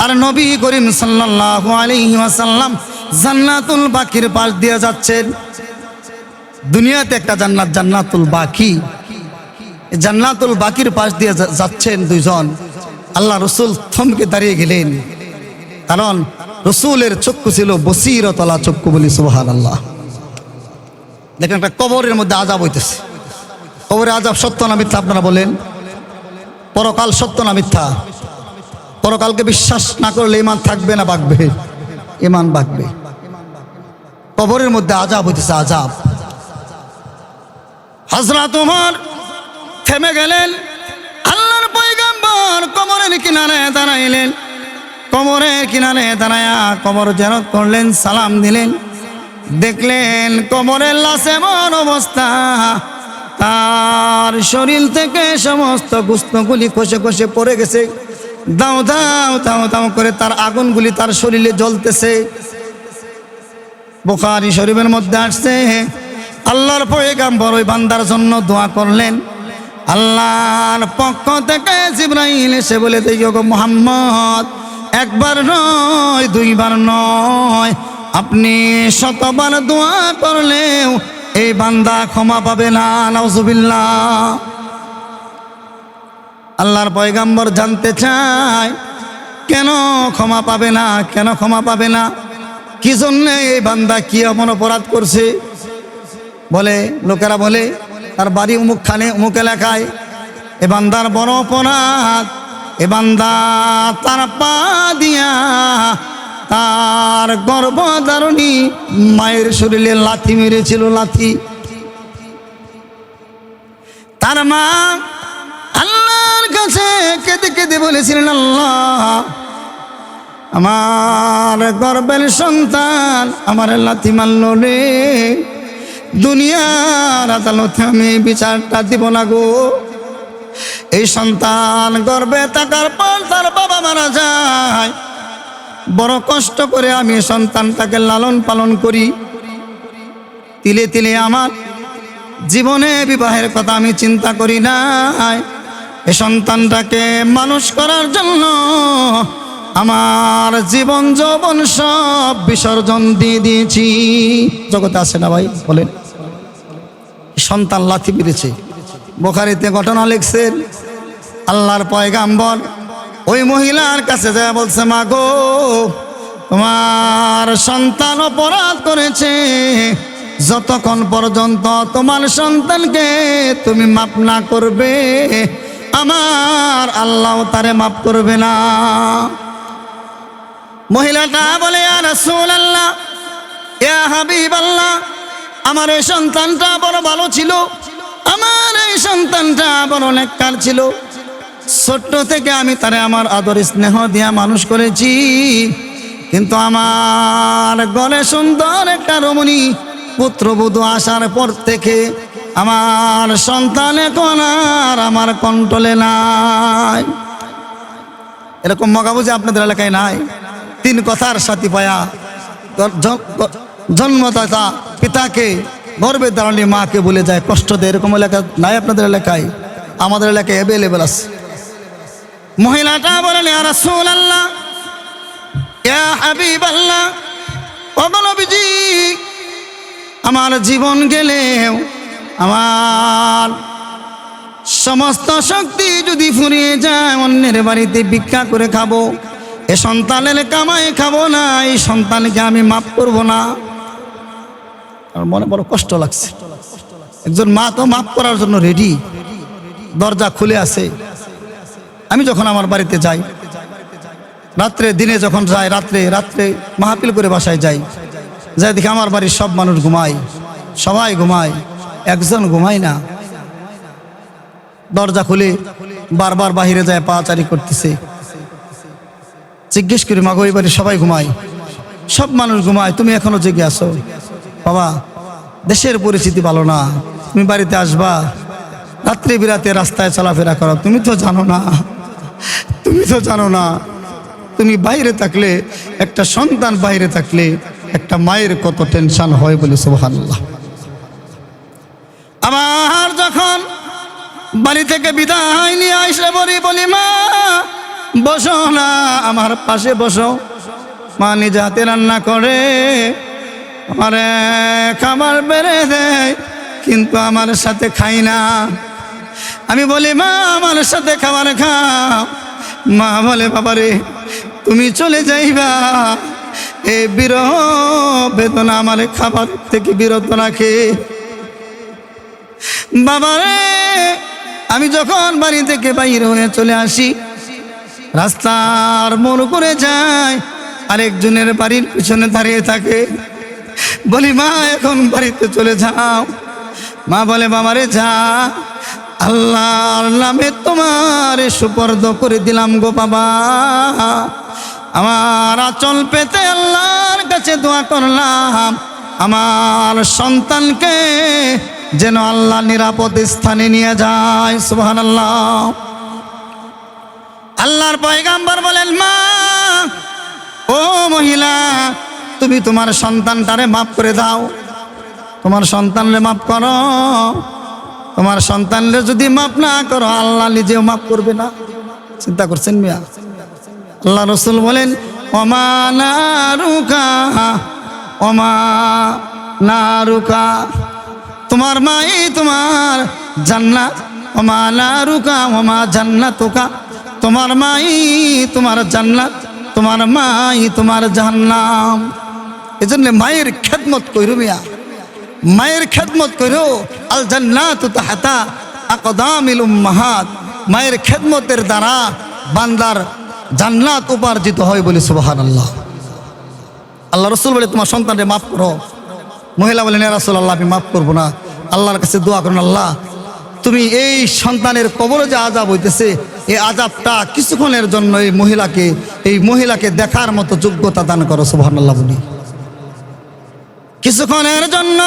আর নবী করিম সাল্লাল্লাহু আলাইহি ওয়াসাল্লাম জান্নাতুল বাকির পাশ দিয়ে যাচ্ছেন। দুনিয়াতে একটা জান্নাত, জান্নাতুল বাকি, জান্নাতুল বাকির পাশ দিয়ে যাচ্ছেন দুইজন। আল্লাহ রসুল থমকে দাঁড়িয়ে গেলেন, কারণ রসুলের চক্ষু ছিল বসিরতলা চক্ষু বলি সুবহানাল্লাহ। দেখেন, একটা কবরের মধ্যে আযাব হইতেছে। কবরের আযাব সত্য না মিথ্যা আপনারা বলেন? পরকাল সত্য না মিথ্যা? পরকালকে বিশ্বাস না করলে ঈমান থাকবে না বাঁকবে? ঈমান বাঁকবে। কবরের মধ্যে আযাব হইতেছে, আযাব। হযরত ওমর থেমে গেলেন। আল্লাহর পয়গম্বর কবরের কিনারে দাঁড়াইলেন। কবরের কিনারে দাঁড়ায়া কবর জিয়ারত করলেন, সালাম দিলেন। দেখলেন কবরের লাশ এমন অবস্থা, তার শরীর থেকে সমস্ত গোশতগুলি খসে খসে পড়ে গেছে। দাও দাও দাও দাও করে তার আগুনগুলি তার শরীরে জ্বলতেছে। বুখারী শরীফের মধ্যে আসছে, আল্লাহর পয়গম্বর ওই বান্দার জন্য দোয়া করলেন। আল্লাহর পক্ষ থেকে জিবরাইল এসে বলে দিল, গো মুহাম্মদ, একবার নয় দুইবার নয়, আপনি শতবার দোয়া করলেও এই বান্দা ক্ষমা পাবে না। নাউজুবিল্লাহ। আল্লাহর পয়গম্বর জানতে চায় কেন ক্ষমা পাবে না, কেন ক্ষমা পাবে না, কি জন্যে এই বান্দা কি এমন অপরাধ করছে। বলে লোকেরা বলে তার বাড়ি অমুকখানে অমুক এলাকায়, এ বান্দার বড় অপরাধ, এ বান্দা তার পা দিয়া তার গর্ভধারণী মায়ের শরীরে লাথি মেরেছিল, লাথি। তার মা আল্লাহর কাছে কেঁদে কেঁদে বলেছিলেন, আল্লাহ, আমার গর্ভের সন্তান আমার লাথি মারল রে, দুনিয়ার আদালতে আমি বিচারটা দিব না গো। এই সন্তান গর্ভে থাকার পর তার বাবা মারা যায়, বড় কষ্ট করে আমি সন্তানটাকে লালন পালন করি, তিলে তিলে আমার জীবনে বিবাহের কথা আমি চিন্তা করি নাই। এই সন্তানটাকে মানুষ করার জন্য আমার জীবন যৌবন সব বিসর্জন দিয়ে দিয়েছি। জগতে আছে না ভাই, বলেন। সন্তান লাথি মেরেছে, বুখারীতে ঘটনা লিখছেন। আল্লাহর পয়গম্বর ওই মহিলার কাছে যায় বলছে, মা গো, তোমার সন্তান অপরাধ করেছে, যতক্ষণ পর্যন্ত তোমার সন্তানকে তুমি মাফ না করবে আমার আল্লাহ তারে মাফ করবে না। মহিলাটা বলে, ইয়া রাসূলুল্লাহ, ইয়া হাবিবাল্লাহ, আমার এই সন্তানটা বড় ভালো ছিল, আমার এই সন্তানটা বড় নেককার ছিল, ছোট্ট থেকে আমি তারে আমার আদর স্নেহ দিয়া মানুষ করেছি, কিন্তু আমার গলে সুন্দর একটা রমণী পুত্রবধূ আসার পর থেকে আমার সন্তান এখন আর আমার কন্ট্রোলে নাই। এরকম মগাবুঝি আপনাদের এলাকায় নাই? তিন কথার সাথী পায়া জন্মদাতা পিতাকে গর্বে দাঁড়ানি মাকে বলে যায়, কষ্ট দেয়, এরকম এলাকা নাই আপনাদের এলাকায়? আমাদের এলাকায় অ্যাভেলেবেল আছে। মহিলাটা বলেন, ইয়া রাসূলুল্লাহ, ইয়া হাবিবাল্লাহ, ও নবীজি, আমার জীবন গেলেও আমার সমস্ত শক্তি যদি ফুরিয়ে যায়, অন্যের বাড়িতে ভিক্ষা করে খাবো, এ সন্তানের কামাই খাবো না, এই সন্তানকে আমি মাফ করব না। আমার মনে বড় কষ্ট লাগছে। একজন মা তো মাফ করার জন্য রেডি, দরজা খুলে আছে। আমি যখন আমার বাড়িতে যাই, রাত্রে দিনে যখন যাই, রাত্রে রাত্রে মাহফিল করে বাসায় যাই, যাই দেখি আমার বাড়ির সব মানুষ ঘুমায়, সবাই ঘুমায়, একজন ঘুমায় না। দরজা খুলে বারবার বাহিরে যায় পাচারি করতেছে। জিজ্ঞেস করি, মাগো, এই বাড়ির সবাই ঘুমায়, সব মানুষ ঘুমায়, তুমি এখনো জেগে আসো? বাবা, দেশের পরিস্থিতি ভালো না, তুমি বাড়িতে আসবা, রাত্রে বিরাতে রাস্তায় চলাফেরা করো, তুমি তো জানো না, তুমি তো জানো না, তুমি বাইরে থাকলে, একটা সন্তান বাইরে থাকলে একটা মায়ের কত টেনশন হয় বলে। সুবহানাল্লাহ। আবার যখন বাড়ি থেকে বিদায় নিয়ে আসলে বলি, মা বসো না, আমার পাশে বসো। মা নিজে হাতে রান্না করে আমার খাবার বেড়ে দেয়, কিন্তু আমার সাথে খাই না। আমি বলি, মা আমার সাথে খাবার খাও। মা বলে, বাবারে, তুমি চলে যাইবা, এই বিরহ বেদনা আমার খাবার থেকে বিরত রাখে। বাবারে, আমি যখন বাড়ি থেকে বাইরে হয়ে চলে আসি, রাস্তার মোড় করে যাই, আরেকজনের বাড়ির পিছনে দাঁড়িয়ে থাকে। বলি, মা এখন বাড়িতে চলে যাও, মা বলে বাবারে যা, আল্লাহর নামে তোমার সুপর্দ করে দিলাম গো বাবা। আমার আঁচল পেতে আল্লাহর কাছে দোয়া করলাম, আমার সন্তানকে যেন আল্লাহ নিরাপদ স্থানে নিয়ে যায়। সুবহানাল্লাহ। আল্লাহর পয়গাম্বর বলেন, মা ও মহিলা, তুমি তোমার সন্তানটারে মাফ করে দাও, তোমার সন্তানরে মাফ করো। তোমার সন্তানরে যদি মাফ না করো, আল্লাহ নিজেও মাফ করবে না। চিন্তা করছেন মিয়া? আল্লাহ রসুল বলেন, ওমা নারুকা, ওমা নারুকা, তোমার মাই তোমার জান্নাত, ওমা নারুকা ওমা জান্নাতুকা, তোমার মাই তোমার জান্নাত, তোমার মাই তোমার জাহান্নাম। এজন্য মায়ের খেদমত কইরো মিয়া, মায়ের খেদমত করো। আল জান্নাতু তাহতা আকদামিল উম্মাহাত, মায়ের খেদমতের দ্বারা বান্দার জান্নাত উপার্জিত হয় বলে সুবহানাল্লাহ। আল্লাহ রসুল বলে, তোমার সন্তানকে মাফ করো। মহিলা বলেন, ইয়া রাসূলুল্লাহ, আমি মাফ করবো না। আল্লাহর কাছে দোয়া করুন, আল্লাহ তুমি এই সন্তানের কবরে যে আযাব হইতেছে, এই আযাবটা কিছুক্ষণের জন্য এই মহিলাকে দেখার মতো যোগ্যতা দান করো। সুবহানাল্লাহ বলি। কিছুক্ষণের জন্য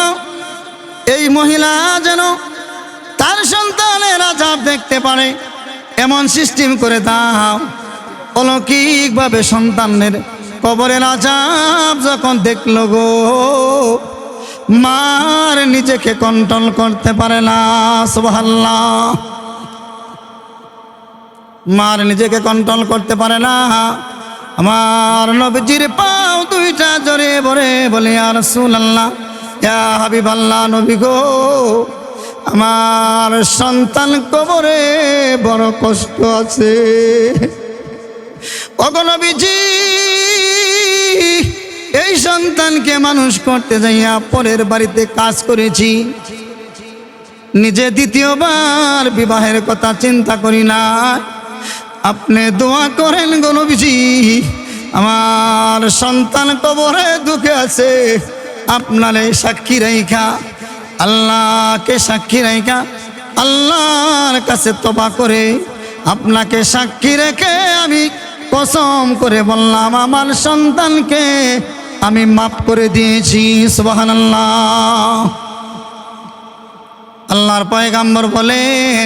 এই মহিলা যেন তার সন্তানের আযাব দেখতে পারে, এমন সিস্টেম করে দাও। অলৌকিকভাবে সন্তানের কবরের আযাব যখন দেখল গো, মার নিজেকে কন্ট্রোল করতে পারে না। সুবহানাল্লাহ। মার নিজেকে কন্ট্রোল করতে পারে না। আমার নবীজির পাও দুইটা জড়িয়ে পড়ে বলে, ইয়া রাসূলুল্লাহ, ইয়া হাবিবাল্লাহ, নবী গো, আমার সন্তান কবরে বড় কষ্ট আছে। ওগো নবীজি, এই সন্তানকে মানুষ করতে যাইয়া পরের বাড়িতে কাজ করেছি, নিজে দ্বিতীয়বার বিবাহের কথা চিন্তা করি না। আপনি দোয়া করেন গো নবীজি, আমার সন্তান কবরে দুঃখে আছে, আপনারে সাক্ষী রাইখা, আল্লাহকে সাক্ষী রাইখা, আল্লাহর কাছে তওবা করে আপনাকে সাক্ষী রেখে আমি কসম করে বললাম, আমার সন্তানকে আমি মাফ করে দিয়েছি। সুবহানাল্লাহ। আল্লাহর পয়গাম্বর বলেন,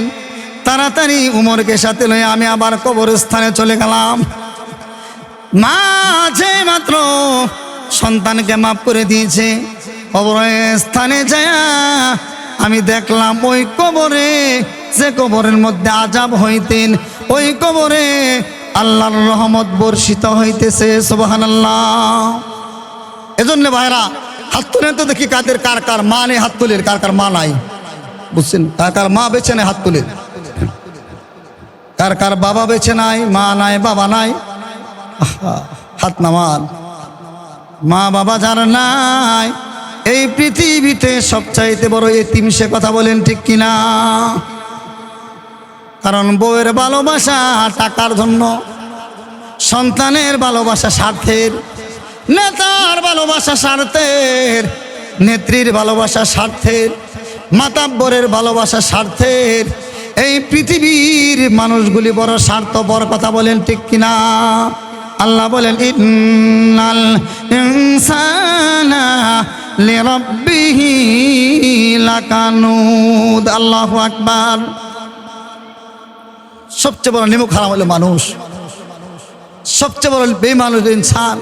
তাড়াতাড়ি উমরকে সাথে লয়ে আমি আবার কবরস্থানে চলে গেলাম। মাঝে মাত্র সন্তানকে মাফ করে দিয়েছে, কবরস্থানে যায় আমি দেখলাম ওই কবরে, যে কবরের মধ্যে আযাব হইতেন, ওই কবরে আল্লাহর রহমত বর্ষিত হইতেছে। সুবহানাল্লাহ। এজন্য ভাইরা, হাত তুলে তো দেখি কাদের কার কার মা নেই, হাত তুলের কার কার মা নাই, বুঝছেন? কার কার মা বেঁচে নেই, হাত তুলে। কার কার বাবা বেঁচে নাই, মা নাই, বাবা নাই, হাত নামান। মা বাবা যার নাই, এই পৃথিবীতে সবচাইতে বড় এতিম সে, কথা বলেন ঠিক কিনা? কারণ বউয়ের ভালোবাসা টাকার জন্য, সন্তানের ভালোবাসা স্বার্থের, নেতার ভালোবাসা স্বার্থের, নেত্রীর ভালোবাসা স্বার্থের, মাতাব্বরের ভালোবাসা স্বার্থের। এই পৃথিবীর মানুষগুলি বড় স্বার্থপর, কথা বলেন ঠিক কিনা? আল্লাহ বলেন, ইন্নাল ইনসানা লিরাব্বিহি লাকানুদ। আল্লাহু আকবার। সবচেয়ে বড় নিমুখ হারাম হলো মানুষ, সবচেয়ে বড় বেঈমান ইনসান।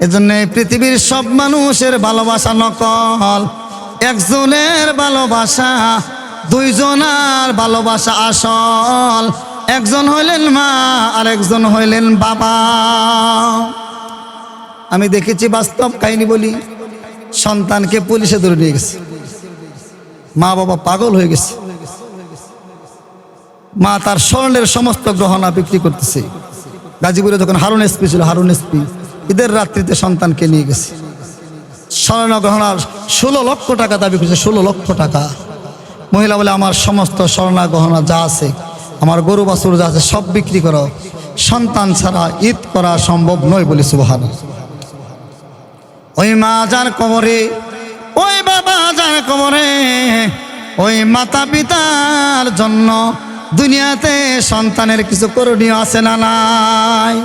এজন্য পৃথিবীর সব মানুষের ভালোবাসা নকল, একজনের ভালোবাসা, দুইজনের ভালোবাসা আসল। একজন হইলেন মা আর একজন হইলেন বাবা। আমি দেখেছি, বাস্তব কাহিনী বলি, সন্তানকে পুলিশে ধরে নিয়ে গেছে, মা বাবা পাগল হয়ে গেছে। মা তার স্বর্ণের সমস্ত গহনা বিক্রি করতেছে। গাজীপুরে যখন হারুন এসপি ছিল, হারুন এসপি ঈদের রাত্রিতে সন্তানকে নিয়ে গেছে। স্বর্ণ গহনার 16 লক্ষ টাকা দাবি করেছে, 16 লক্ষ টাকা। মহিলা বলে, আমার সমস্ত স্বর্ণ গহনা যা আছে, আমার গরু বাছুর যা আছে, সব বিক্রি করো, সন্তান ছাড়া ঈদ করা সম্ভব নয় বলে। সুবহানাল্লাহ। ওই মা যার কবরে, ওই বাবা যায় কবরে, ওই মাতা পিতার জন্য দুনিয়াতে সন্তানের কিছু করণীয় আছে না নাই?